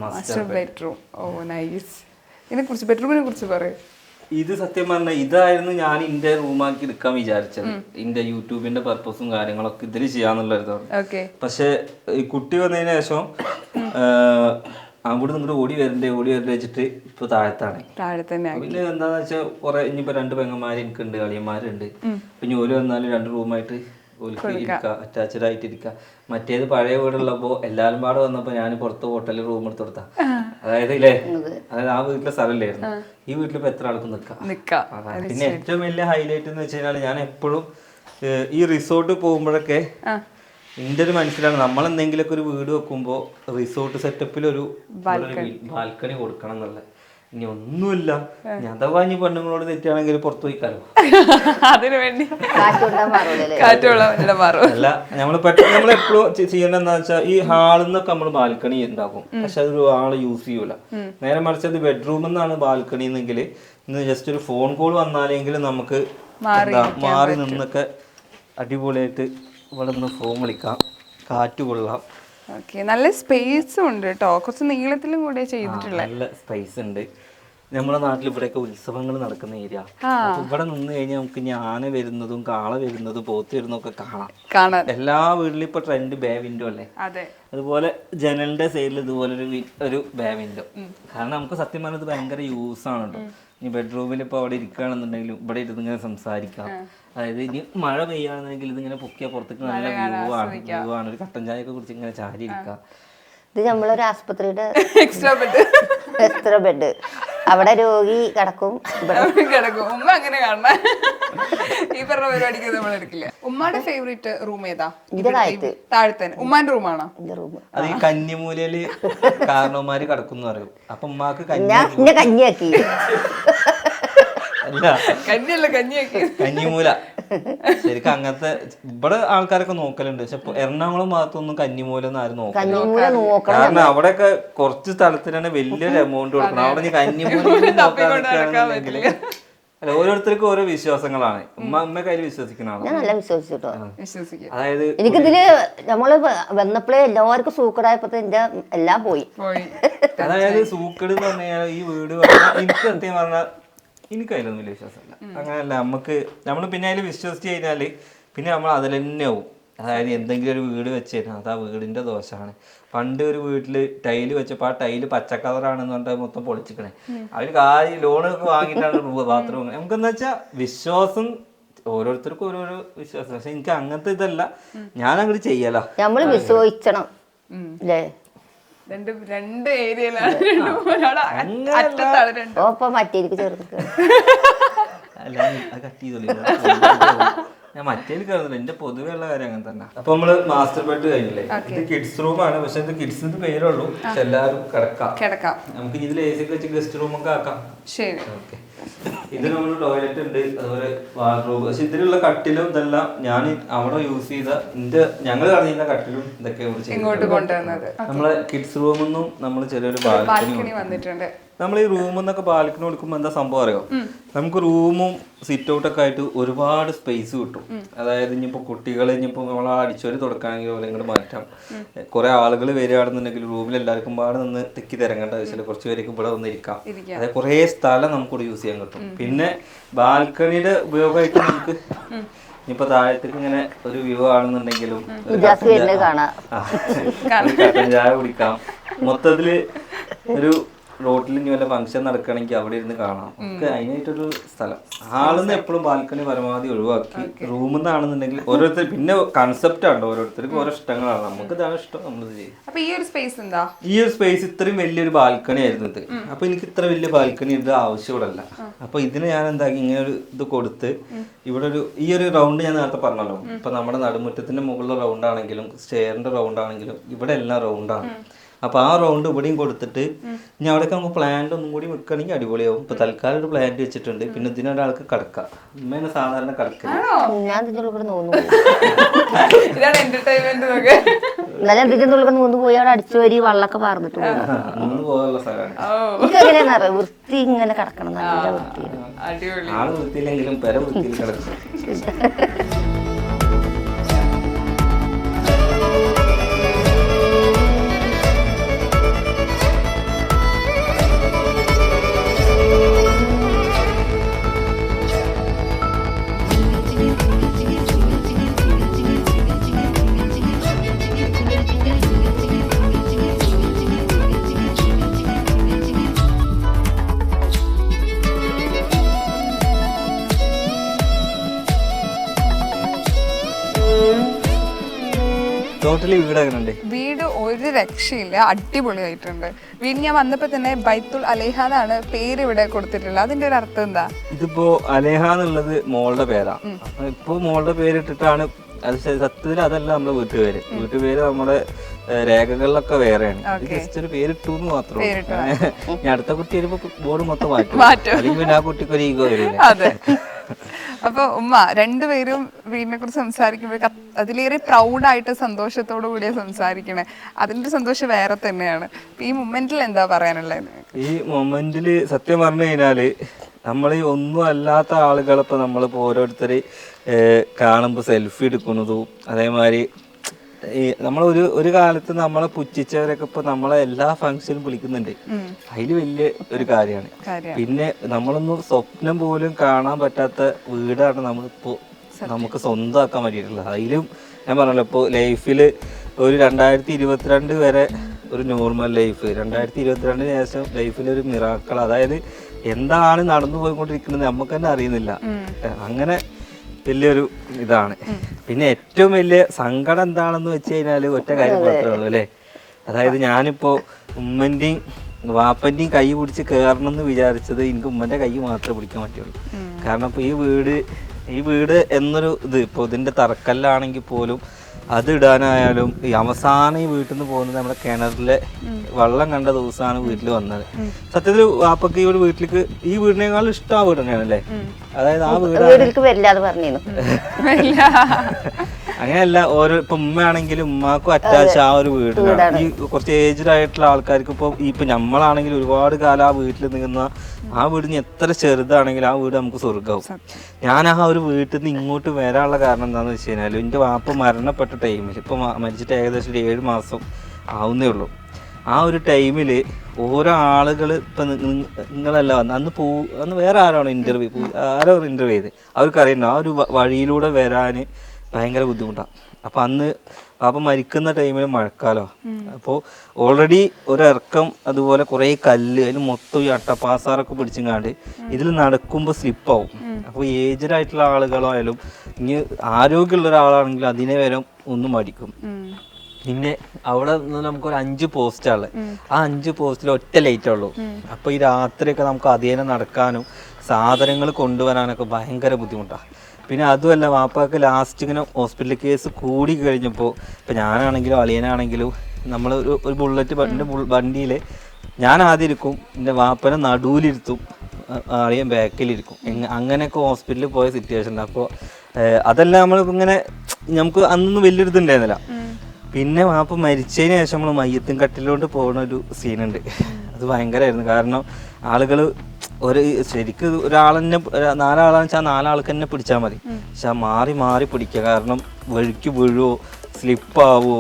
മാസ്റ്റർ ബെഡ്റൂം. ഓ നൈസ്. ബെഡ്റൂമിനെ കുറിച്ച് പറയും. ഇത് സത്യം പറഞ്ഞാൽ ഇതായിരുന്നു ഞാൻ എന്റെ റൂമാക്കി എടുക്കാൻ വിചാരിച്ചത്. എന്റെ യൂട്യൂബിന്റെ പർപ്പസും കാര്യങ്ങളൊക്കെ ഇതിൽ ചെയ്യാന്നുള്ളതാണ്. പക്ഷെ ഈ കുട്ടി വന്നതിന് ശേഷം അവിടെ നിങ്ങോട്ട് ഓടി വരണ്ടേ വെച്ചിട്ട് ഇപ്പൊ താഴത്താണ്. പിന്നെ എന്താന്ന് വെച്ചാൽ കുറെ ഇനിയിപ്പോ 2 പെങ്ങന്മാര് എനിക്കുണ്ട്, അളിയന്മാരുണ്ട്. പിന്നെ ഓല് വന്നാലും 2 റൂമായിട്ട് അറ്റാച്ച്ഡ് ആയിട്ട് ഇരിക്കുക. മറ്റേത് പഴയ വീടുള്ളപ്പോ എല്ലാരും പാടെ വന്നപ്പോ ഞാൻ പുറത്ത് ഹോട്ടലിൽ റൂം എടുത്ത് കൊടുത്താ. അതായത് ആ വീട്ടിലെ സ്ഥലമില്ലായിരുന്നു. ഈ വീട്ടിലിപ്പോ എത്ര ആൾക്കും നിക്കാം. പിന്നെ ഏറ്റവും വലിയ ഹൈലൈറ്റ് എന്ന് വെച്ച് കഴിഞ്ഞാൽ ഞാൻ എപ്പോഴും ഈ റിസോർട്ട് പോകുമ്പോഴൊക്കെ എന്റെ ഒരു മനസ്സിലാണ് നമ്മൾ എന്തെങ്കിലുമൊക്കെ ഒരു വീട് വെക്കുമ്പോ റിസോർട്ട് സെറ്റപ്പിൽ ഒരു ബാൽക്കണി കൊടുക്കണം എന്നുള്ളത്. ഇനി ഒന്നുമില്ല, ഞാൻ അഥവാ ഇനി പെണ്ണുങ്ങളോട് തെറ്റാണെങ്കിൽ പുറത്തു പോയിക്കാലോ. അതിനുവേണ്ടി അല്ല, നമ്മൾ പെട്ടെന്ന് നമ്മൾ എപ്പോഴും ചെയ്യേണ്ട എന്താ വെച്ചാൽ ഈ ഹാളിൽ നിന്നൊക്കെ നമ്മൾ ബാൽക്കണി ഉണ്ടാക്കും. പക്ഷെ അതൊരു ആള് യൂസ് ചെയ്യൂല. നേരെ മറിച്ച് അത് ബെഡ്റൂമിൽ നിന്നാണ് ബാൽക്കണി എന്നെങ്കിൽ ഇന്ന് ജസ്റ്റ് ഒരു ഫോൺ കോൾ വന്നാലെങ്കിലും നമുക്ക് മാറി നിന്നൊക്കെ അടിപൊളിയായിട്ട് ഇവിടെ നിന്ന് ഫോൺ വിളിക്കാം, കാറ്റ് കൊള്ളാം. നല്ല സ്പേസും ഉണ്ട് കേട്ടോ. കുറച്ച് നീളത്തിലും കൂടെ ചെയ്തിട്ടുള്ള നല്ല സ്പേസ് ഉണ്ട്. നമ്മുടെ നാട്ടിൽ ഇവിടെയൊക്കെ ഉത്സവങ്ങൾ നടക്കുന്ന ഏരിയ. ഇവിടെ നിന്ന് കഴിഞ്ഞാൽ നമുക്ക് ഞാന വരുന്നതും കാള വരുന്നതും പോത്ത് വരുന്നതും ഒക്കെ കാണാം. എല്ലാ വീട്ടിലും ഇപ്പൊ ട്രെൻഡ് ബേ വിൻഡോ അല്ലേ? അതുപോലെ ജനലിന്റെ സൈഡിൽ ഇതുപോലെ ഒരു ബേ വിൻഡോ. കാരണം നമുക്ക് സത്യം പറഞ്ഞത് ഭയങ്കര യൂസ് ആണ് കേട്ടോ. ഇനി ബെഡ്റൂമിൽ ഇപ്പോൾ അവിടെ ഇരിക്കുകയാണെന്നുണ്ടെങ്കിലും ഇവിടെ ഇരുന്ന് ഇങ്ങനെ സംസാരിക്കാം. അതായത് ഇനി മഴ പെയ്യാണെന്നെങ്കിൽ ഇതിങ്ങനെ പൊക്കിയാൽ പുറത്തേക്ക് നല്ല വ്യൂ ആണ്. ഒരു കട്ടൻ ചായ ഒക്കെ കുടിച്ച് ഇങ്ങനെ ചാരി ഇരിക്കാം. ഇത് നമ്മളൊരു ആസ്പത്രിയുടെ എക്സ്ട്രാ ബെഡ് അവിടെ രോഗി കിടക്കും, ഇവിടെ കിടക്കും. ഉമ്മ അങ്ങനെ കാണണ ഈ പറഞ്ഞ പരിപാടിക്ക് നമ്മൾ എടുക്കില്ല. ഉമ്മയുടെ ഫേവറേറ്റ് റൂം ഏതാ? ഇതിന്റെ താഴത്ത്. താഴത്തെ ഉമ്മാന്റെ റൂമാണോ? എന്റെ റൂം. അത് ഈ കന്നിമൂലയില് കാരണവന്മാര് കിടക്കുന്നു പറയും. അപ്പൊ ഉമ്മാക്ക് ഞാൻ എന്നെ കഞ്ഞിയാക്കി. അല്ല, കഞ്ഞിയല്ല, കഞ്ഞിയാക്കി. കന്നിമൂല ശരിക്കും അങ്ങനത്തെ ഇവിടെ ആൾക്കാരൊക്കെ നോക്കലുണ്ട്. പക്ഷെ എറണാകുളം ഭാഗത്തൊന്നും കന്നിമൂല ഒന്നും ആരും നോക്കില്ല. കഞ്ഞിമൂല നോക്കണം. കാരണം അവിടെയൊക്കെ കുറച്ച് സ്ഥലത്തിന് തന്നെ വലിയൊരു എമൗണ്ട് കൊടുക്കണം. അവിടെ നീ കന്നിമൂല നോക്കാന്നുണ്ടെങ്കിൽ അല്ല, ഓരോരുത്തർക്കും ഓരോ വിശ്വാസങ്ങളാണ്. ഉമ്മ കയ്യിൽ വിശ്വസിക്കുന്ന ഞാൻ നല്ല വിശ്വസിച്ചിട്ടോ. വിശ്വസിക്കും. അതായത് എനിക്കിതില് നമ്മള് വന്നപ്പോഴേ എല്ലാവർക്കും സൂക്കടായപ്പോ എന്റെ എല്ലാം പോയി. അതായത് സൂക്കട് എന്ന് പറഞ്ഞാൽ ഈ വീട് പറഞ്ഞാൽ എനിക്ക് സത്യം പറഞ്ഞാൽ എനിക്ക് അതിലൊന്നും വലിയ വിശ്വാസമല്ല. അങ്ങനെയല്ല, നമ്മൾ പിന്നെ അതിൽ വിശ്വസിച്ച് കഴിഞ്ഞാൽ പിന്നെ നമ്മൾ അതിൽ തന്നെ ആവും. അതായത് എന്തെങ്കിലും ഒരു വീട് വെച്ച് കഴിഞ്ഞാൽ അത് ആ വീടിന്റെ ദോഷമാണ്. പണ്ട് ഒരു വീട്ടില് ടൈല് വെച്ചപ്പോൾ ആ ടൈല് പച്ചക്കളറാണെന്ന് പറഞ്ഞാൽ മൊത്തം പൊളിച്ചിക്കണേ. അവർ ലോണൊക്കെ വാങ്ങിയിട്ടാണ് ബാത്റൂം. നമുക്കെന്താ വെച്ചാൽ വിശ്വാസം ഓരോരുത്തർക്കും ഓരോരോ വിശ്വാസം. പക്ഷെ എനിക്ക് അങ്ങനത്തെ ഇതല്ല, ഞാൻ അങ്ങോട്ട് ചെയ്യല. നമ്മള് വിശ്വസിക്കണം അല്ലേ? രണ്ട് ഏരിയയിലാണ്. ഇപ്പൊ മറ്റേക്ക് ചേർത്ത് അല്ല, അത് കട്ട് ചെയ്തോളൂ. ഞാൻ മറ്റേല് കയറുന്നില്ല, എന്റെ പൊതുവെയുള്ള കാര്യം അങ്ങനെ തന്നെ. അപ്പൊ നമ്മള് മാസ്റ്റർ ബെഡ് കഴിഞ്ഞില്ലേ? ഇത് കിഡ്സ് റൂമാണ്. പക്ഷെ ഇത് കിഡ്സിന്റെ പേരുള്ളൂ. പക്ഷെ എല്ലാവരും കിടക്കാം. നമുക്ക് ഇതിൽ എ സി ഒക്കെ വെച്ച് ഗസ്റ്റ് റൂം ഒക്കെ ആക്കാം. ശരി. ഓക്കെ. ഇത് നമ്മൾ ടോയ്ലറ്റ് ഉണ്ട്, അതുപോലെ വാർഡ്രോബ്. പക്ഷെ ഇതിലുള്ള കട്ടിലും ഇതെല്ലാം ഞാൻ അവിടെ യൂസ് ചെയ്ത ഞങ്ങൾ കളഞ്ഞിരുന്ന കട്ടിലും ഇതൊക്കെ ഇങ്ങോട്ട് കൊണ്ടുവന്നത്. നമ്മളെ കിഡ്സ് റൂമൊന്നും നമ്മൾ ചെറിയൊരു ബാൽക്കണി വന്നിട്ടുണ്ട്. നമ്മൾ ഈ റൂമിൽ നിന്നൊക്കെ ബാൽക്കണി കൊടുക്കുമ്പോൾ എന്താ സംഭവം അറിയോ? നമുക്ക് റൂമും സിറ്റ് ഔട്ടൊക്കെ ആയിട്ട് ഒരുപാട് സ്പേസ് കിട്ടും. അതായത് ഇനിയിപ്പോൾ കുട്ടികളെ ഇനിയിപ്പോൾ നമ്മൾ അടിച്ചോരി തുടക്കുകയാണെങ്കിൽ പോലെ ഇങ്ങോട്ട് മാറ്റാം. കുറെ ആളുകൾ വരികയാണെന്നുണ്ടെങ്കിൽ റൂമിൽ എല്ലാവർക്കും പാടെ നിന്ന് തെക്കി തിരങ്ങേണ്ട ആവശ്യമില്ല. കുറച്ച് പേർക്ക് ഇവിടെ വന്നിരിക്കാം. അതായത് കുറേ സ്ഥലം നമുക്കിവിടെ യൂസ് ചെയ്യാൻ കിട്ടും. പിന്നെ ബാൽക്കണിയുടെ ഉപയോഗമായിട്ട് നമുക്ക് ഇനിയിപ്പോ താഴത്തേക്ക് ഇങ്ങനെ ഒരു വ്യൂ ആണെന്നുണ്ടെങ്കിലും കട്ടൻ ചായ കുടിക്കാം. മൊത്തത്തില് ഒരു റോട്ടിൽ ഇനി വല്ല ഫംഗ്ഷൻ നടക്കുകയാണെങ്കിൽ അവിടെ ഇരുന്ന് കാണാം. ഒക്കെ അതിനായിട്ടൊരു സ്ഥലം. ഹാളിന്ന് എപ്പോഴും ബാൽക്കണി പരമാവധി ഒഴിവാക്കി റൂമിൽ നിന്നാണെന്നുണ്ടെങ്കിൽ ഓരോരുത്തർ പിന്നെ കൺസെപ്റ്റ് ആണ്, ഓരോരുത്തർക്ക് ഓരോ ഇഷ്ടങ്ങളാണ്. നമുക്ക് ഇതാണ് ഇഷ്ടം, നമ്മളിത് ചെയ്യും. അപ്പൊ ഈ ഒരു സ്പേസ് എന്താ? ഈ ഒരു സ്പേസ് ഇത്രയും വലിയൊരു ബാൽക്കണി ആയിരുന്നു ഇത്. അപ്പൊ എനിക്ക് ഇത്ര വലിയ ബാൽക്കണി ഇത് ആവശ്യമില്ല. അപ്പൊ ഇതിന് ഞാൻ എന്താക്കി ഇങ്ങനെ ഒരു ഇത് കൊടുത്ത് ഇവിടെ ഈ ഒരു റൗണ്ട് ഞാൻ നേരത്തെ പറഞ്ഞല്ലോ. ഇപ്പൊ നമ്മുടെ നടുമുറ്റത്തിന്റെ മുകളിലെ റൗണ്ട് ആണെങ്കിലും സ്റ്റെയറിന്റെ റൗണ്ട് ആണെങ്കിലും ഇവിടെ എല്ലാം റൗണ്ടാണ്. അപ്പൊ ആ റൗണ്ട് ഇവിടെയും കൊടുത്തിട്ട് ഇനി അവിടെയൊക്കെ നമുക്ക് പ്ലാന്റ് ഒന്നും കൂടി വെക്കുകയാണെങ്കിൽ അടിപൊളിയാവും. ഇപ്പൊ തൽക്കാലം ഒരു പ്ലാന്റ് വെച്ചിട്ടുണ്ട്. പിന്നെ ഇതിനൊരാൾക്ക് കിടക്കാം. ഉമ്മേനെ സാധാരണ കിടക്കുക. ഞാൻ ഇതാണ് എന്റർടൈൻമെന്റ്. എന്നാലും എന്തിനുള്ളിൽ നൂന്ന് പോയി അവിടെ അടിച്ചു വരി വെള്ളമൊക്കെ പറഞ്ഞിട്ട് മൂന്ന് പോകാനുള്ള സ്ഥലമാണ്. എനിക്ക് എങ്ങനെയാണെന്ന് അറിയാം, വൃത്തി ഇങ്ങനെ കിടക്കണം, നല്ല വൃത്തി. ആള് വൃത്തിയില്ലെങ്കിലും പെര വൃത്തിയിൽ കിടക്കും. വീട് ഒരു രക്ഷയില്ല, അടിപൊളിയായിട്ടുണ്ട്. വീട് ഞാൻ വന്നപ്പോ തന്നെ ബൈത്തുൽ അലേഹ എന്നാണ് പേര് ഇവിടെ കൊടുത്തിട്ടുള്ളത്. അതിന്റെ ഒരു അർത്ഥം എന്താ? ഇതിപ്പോ അലേഹ എന്നുള്ളത് മോളുടെ പേരാണ്. ഇപ്പൊ മോളുടെ പേരിട്ടിട്ടാണ്. അത് സത്യത്തിൽ അതല്ല നമ്മുടെ വീട്ടുപേര് നമ്മുടെ രേഖകളിലൊക്കെ വേറെയാണ്. ജസ്റ്റ് ഒരു പേരിട്ടു എന്ന് മാത്രമേ. ഞാൻ അടുത്ത കുട്ടി വരുമ്പോ ബോർഡ് മൊത്തം മാറ്റും. അല്ലെങ്കിൽ പിന്നെ ആ കുട്ടിക്ക് ഒരു ഈഗോ വരില്ല. അപ്പൊ ഉമ്മ രണ്ടുപേരും വീടിനെ കുറിച്ച് സംസാരിക്കുമ്പോൾ അതിലേറെ പ്രൗഡായിട്ട് സന്തോഷത്തോടു കൂടിയാ സംസാരിക്കണേ. അതിന്റെ സന്തോഷം വേറെ തന്നെയാണ്. ഈ മൊമെന്റിൽ എന്താ പറയാനുള്ളത്? ഈ മൊമെന്റില് സത്യം പറഞ്ഞു കഴിഞ്ഞാല് നമ്മൾ ഈ ഒന്നും അല്ലാത്ത ആളുകളിപ്പോൾ നമ്മളിപ്പോ ഓരോരുത്തർ കാണുമ്പോൾ സെൽഫി എടുക്കുന്നതും അതേമാതിരി ഈ ഒരു കാലത്ത് നമ്മളെ പുച്ഛിച്ചവരൊക്കെ ഇപ്പൊ നമ്മളെ എല്ലാ ഫംഗ്ഷനും വിളിക്കുന്നുണ്ട്. അതില് വലിയ ഒരു കാര്യമാണ്. പിന്നെ നമ്മളൊന്നും സ്വപ്നം പോലും കാണാൻ പറ്റാത്ത വീടാണ് നമുക്ക് സ്വന്തമാക്കാൻ പറ്റിയിട്ടുള്ളത്. അതിലും ഞാൻ പറഞ്ഞല്ലോ, ഇപ്പോൾ ലൈഫിൽ ഒരു 2022 വരെ ഒരു നോർമൽ ലൈഫ്, 2022 ശേഷം ലൈഫിലൊരു മിറാക്കൾ. അതായത് എന്താണ് നടന്നു പോയിക്കൊണ്ടിരിക്കുന്നത് നമുക്ക് തന്നെ അറിയുന്നില്ല. അങ്ങനെ വലിയൊരു ഇതാണ്. പിന്നെ ഏറ്റവും വലിയ സങ്കടം എന്താണെന്ന് വെച്ച് കഴിഞ്ഞാൽ ഒറ്റ കാര്യം മാത്രമേ ഉള്ളൂ അല്ലേ. അതായത് ഞാനിപ്പോ ഉമ്മന്റെയും വാപ്പൻ്റെയും കൈ പിടിച്ച് കയറണം എന്ന് വിചാരിച്ചത് എനിക്ക് ഉമ്മൻ്റെ കൈ മാത്രമേ പിടിക്കാൻ പറ്റുള്ളൂ. കാരണം ഇപ്പോൾ ഈ വീട് എന്നൊരു ഇത് ഇപ്പോൾ ഇതിൻ്റെ തറക്കല്ലാണെങ്കിൽ പോലും അത് ഇടാനായാലും ഈ അവസാനം ഈ വീട്ടിൽ നിന്ന് പോകുന്നത് നമ്മുടെ കിണറിലെ വെള്ളം കണ്ട ദിവസമാണ് വീട്ടിൽ വന്നത്. സത്യത്തിൽ വാപ്പക്ക് ഈ ഒരു വീട്ടിലേക്ക് ഈ വീടിനേക്കാളും ഇഷ്ടം ആ വീട് തന്നെയാണല്ലേ. അതായത് ആ വീട്ടിലേക്ക് വരില്ലാതെ പറഞ്ഞിരുന്നു. അങ്ങനെയല്ല, ഓരോ ഇപ്പൊ ഉമ്മയാണെങ്കിലും ഉമ്മാക്കും അറ്റാച്ച് ആ ഒരു വീടിനാണ്. ഈ കുറച്ച് ഏജ്ഡ് ആയിട്ടുള്ള ആൾക്കാർക്ക് ഇപ്പൊ നമ്മളാണെങ്കിലും ഒരുപാട് കാലം ആ വീട്ടിൽ നിൽക്കുന്ന ആ വീടിന് എത്ര ചെറുതാണെങ്കിലും ആ വീട് നമുക്ക് സ്വർഗ്ഗമാവും. ഞാൻ ആ ഒരു വീട്ടിൽ നിന്ന് ഇങ്ങോട്ട് വരാനുള്ള കാരണം എന്താണെന്ന് വെച്ച് കഴിഞ്ഞാൽ എൻ്റെ വാപ്പ മരണപ്പെട്ട ടൈമിൽ ഇപ്പൊ മരിച്ചിട്ട് ഏകദേശം 7 മാസം ആവുന്നേ ഉള്ളൂ. ആ ഒരു ടൈമിൽ ഓരോ ആളുകൾ ഇപ്പം നിങ്ങളല്ല വന്ന് അന്ന് വേറെ ആരാണോ ആരോ ഇന്റർവ്യൂ ചെയ്ത് അവർക്കറിയണ്ട ആ ഒരു വഴിയിലൂടെ വരാൻ ഭയങ്കര ബുദ്ധിമുട്ടാണ്. അപ്പം അന്ന് പാപ്പ മരിക്കുന്ന ടൈമിൽ മഴക്കാലോ, അപ്പോൾ ഓൾറെഡി ഒരിറക്കം അതുപോലെ കുറേ കല്ല് അതിൽ മൊത്തം ഈ അട്ടപ്പാസാറൊക്കെ പിടിച്ചങ്ങാണ്ട് ഇതിൽ നടക്കുമ്പോൾ സ്ലിപ്പാവും. അപ്പോൾ ഏജ്ഡ് ആയിട്ടുള്ള ആളുകളായാലും ഇനി ആരോഗ്യമുള്ള ഒരാളാണെങ്കിലും അതിനെ വരെ ഒന്നും മടിക്കും. പിന്നെ അവിടെ നിന്ന് നമുക്കൊരു 5 പോസ്റ്റാണ്. ആ 5 പോസ്റ്റിൽ ഒറ്റ ലൈറ്റേ ഉള്ളൂ. അപ്പോൾ ഈ രാത്രിയൊക്കെ നമുക്ക് അതേനെ നടക്കാനും സാധനങ്ങൾ കൊണ്ടുവരാനൊക്കെ ഭയങ്കര ബുദ്ധിമുട്ടാണ്. പിന്നെ അതുമല്ല വാപ്പാക്ക് ലാസ്റ്റ് ഇങ്ങനെ ഹോസ്പിറ്റൽ കേസ് കൂടി കഴിഞ്ഞപ്പോൾ ഇപ്പം ഞാനാണെങ്കിലും അളിയനാണെങ്കിലും നമ്മൾ ഒരു ബുള്ളറ്റ് വണ്ടിയിൽ ഞാൻ ആദ്യം ഇരിക്കും, എൻ്റെ വാപ്പനെ നടുവിലിരുത്തും, അളിയൻ ബാക്കിലിരിക്കും. അങ്ങനെയൊക്കെ ഹോസ്പിറ്റലിൽ പോയ സിറ്റുവേഷൻ ഉണ്ട്. അപ്പോൾ അതെല്ലാം നമ്മൾ ഇങ്ങനെ നമുക്ക് അന്നൊന്നും വലിയൊരു ഇതുണ്ടായിരുന്നില്ല. പിന്നെ വാപ്പ മരിച്ചതിന് ശേഷം നമ്മൾ മയ്യത്തും കട്ടിലോട്ട് പോകുന്ന ഒരു സീനുണ്ട്. അത് ഭയങ്കരമായിരുന്നു. കാരണം ആളുകൾ ശരിക്കും ഒരാളെന്നെ 4 ആളാണെന്ന് വെച്ചാൽ 4 ആൾക്ക് തന്നെ പിടിച്ചാൽ മതി. പക്ഷെ മാറി മാറി പിടിക്കുക. കാരണം വഴിക്ക് വീഴുവോ സ്ലിപ്പാവോ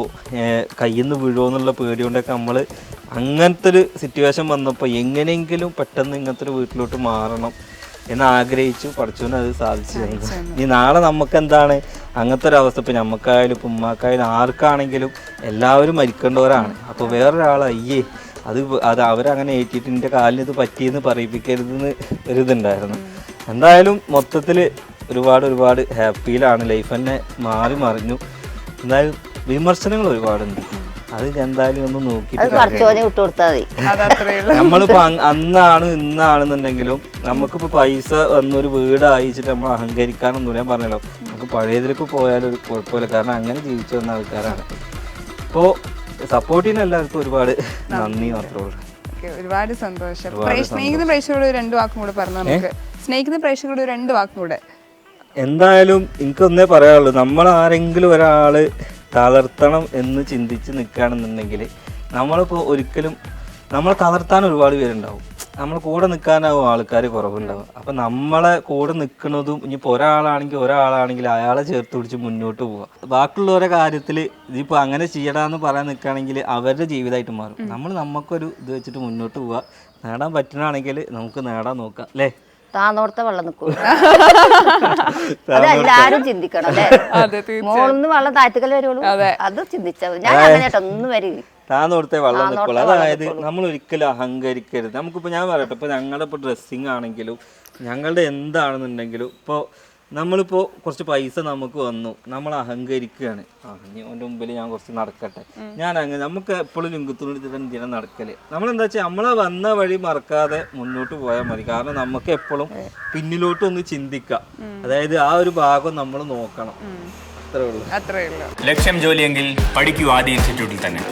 കയ്യിൽ നിന്ന് വീഴുവോ എന്നുള്ള പേടി കൊണ്ടൊക്കെ നമ്മൾ അങ്ങനത്തെ ഒരു സിറ്റുവേഷൻ വന്നപ്പോൾ എങ്ങനെയെങ്കിലും പെട്ടെന്ന് ഇങ്ങനത്തെ ഒരു വീട്ടിലോട്ട് മാറണം എന്ന് ആഗ്രഹിച്ചു. പഠിച്ചുകൊണ്ട് അത് സാധിച്ചു തന്നു. ഇനി നാളെ നമുക്ക് എന്താണ് അങ്ങനത്തെ ഒരു അവസ്ഥ, ഇപ്പം നമുക്കായാലും ഇപ്പം ഉമ്മാക്കായാലും ആർക്കാണെങ്കിലും എല്ലാവരും മരിക്കേണ്ടവരാണ്. അപ്പോൾ വേറൊരാൾ അയ്യേ അത് അവരങ്ങനെ ഏറ്റിട്ട് എൻ്റെ കാലിന് ഇത് പറ്റിയെന്ന് പറയിപ്പിക്കരുതെന്ന് ഒരിതുണ്ടായിരുന്നു. എന്തായാലും മൊത്തത്തിൽ ഒരുപാട് ഹാപ്പിയിലാണ്. ലൈഫ് തന്നെ മാറി മറിഞ്ഞു. എന്തായാലും വിമർശനങ്ങൾ ഒരുപാടുണ്ട്. അത് എന്തായാലും ഒന്ന് നോക്കിയിട്ട് നമ്മളിപ്പോ അന്നാണ് ഇന്നാണെന്നുണ്ടെങ്കിലും നമുക്കിപ്പോ പൈസ വന്നൊരു വീട് അയച്ചിട്ട് നമ്മൾ അഹങ്കരിക്കാനൊന്നും ഞാൻ പറഞ്ഞല്ലോ. നമുക്ക് പഴയതിലേക്ക് പോയാലും ഒരു കുഴപ്പമില്ല. കാരണം അങ്ങനെ ജീവിച്ചു വന്ന ആൾക്കാരാണ്. ഇപ്പോൾ സപ്പോർട്ട് ചെയ്യുന്ന എല്ലാവർക്കും ഒരുപാട് നന്ദി മാത്രമേ ഉള്ളൂ. ഒരുപാട് സന്തോഷം. സ്നേഹിക്കുന്ന പ്രേക്ഷകരോട് 2 വാക്കും കൂടെ പറഞ്ഞു. നമുക്ക് സ്നേഹിക്കുന്ന പ്രേക്ഷകരോട് 2 വാക്കും കൂടെ. എന്തായാലും എനിക്കൊന്നേ പറയാനുള്ളൂ, നമ്മൾ ആരെങ്കിലും ഒരാള് തളർത്തണം എന്ന് ചിന്തിച്ച് നിൽക്കുകയാണെന്നുണ്ടെങ്കിൽ നമ്മളിപ്പോൾ ഒരിക്കലും നമ്മളെ തളർത്താൻ ഒരുപാട് പേരുണ്ടാവും. നമ്മൾ കൂടെ നിൽക്കാനാവും ആൾക്കാർ കുറവുണ്ടാവും. അപ്പം നമ്മളെ കൂടെ നിൽക്കുന്നതും ഇനിയിപ്പോൾ ഒരാളാണെങ്കിൽ അയാളെ ചേർത്ത് പിടിച്ച് മുന്നോട്ട് പോവുക. ബാക്കിയുള്ളവരുടെ കാര്യത്തിൽ ഇതിപ്പോൾ അങ്ങനെ ചെയ്യടാന്ന് പറയാൻ നിൽക്കുകയാണെങ്കിൽ അവരുടെ ജീവിതമായിട്ട് മാറും. നമുക്കൊരു ഇത് വെച്ചിട്ട് മുന്നോട്ട് പോവുക. നേടാൻ പറ്റണമെങ്കിൽ നമുക്ക് നേടാൻ നോക്കാം അല്ലേ. താന്നോടത്തെ വെള്ളം നിൽക്കും. അതെല്ലാരും ചിന്തിക്കണം അല്ലേ. മോളിന്ന് വെള്ളം താഴ്ത്തുകൽ വരുള്ളൂ. അത് ചിന്തിച്ചാൽ ഞാൻ അങ്ങനെ ഒന്നും വരില്ല. താന്നോടത്തെ വെള്ളം നിൽക്കുള്ളൂ. അതായത് നമ്മൾ ഒരിക്കലും അഹങ്കരിക്കരുത്. നമുക്കിപ്പോൾ ഞാൻ പറയട്ടെ, ഇപ്പോൾ ഞങ്ങളുടെ ഇപ്പോൾ ഡ്രസ്സിങ് ആണെങ്കിലും ഞങ്ങളുടെ എന്താണെന്നുണ്ടെങ്കിലും ഇപ്പോൾ നമ്മളിപ്പോൾ കുറച്ച് പൈസ നമുക്ക് വന്നു, നമ്മൾ അഹങ്കരിക്കുകയാണ്. ഇനി അവൻ്റെ മുമ്പിൽ ഞാൻ കുറച്ച് നടക്കട്ടെ, ഞാൻ അങ്ങനെ നമുക്ക് എപ്പോഴും ലിംഗത്തിനോട് ദിനം നടക്കല്. നമ്മളെന്താ വെച്ചാൽ നമ്മളെ വന്ന വഴി മറക്കാതെ മുന്നോട്ട് പോയാൽ മതി. കാരണം നമുക്ക് എപ്പോഴും പിന്നിലോട്ട് ഒന്ന് ചിന്തിക്കാം. അതായത് ആ ഒരു ഭാഗം നമ്മൾ നോക്കണം. അത്രേ ഉള്ളൂ. ലക്ഷ്യം ജോലിയെങ്കിൽ പഠിക്കൂ ആദ്യ ഇൻസ്റ്റിറ്റ്യൂട്ടിൽ തന്നെ.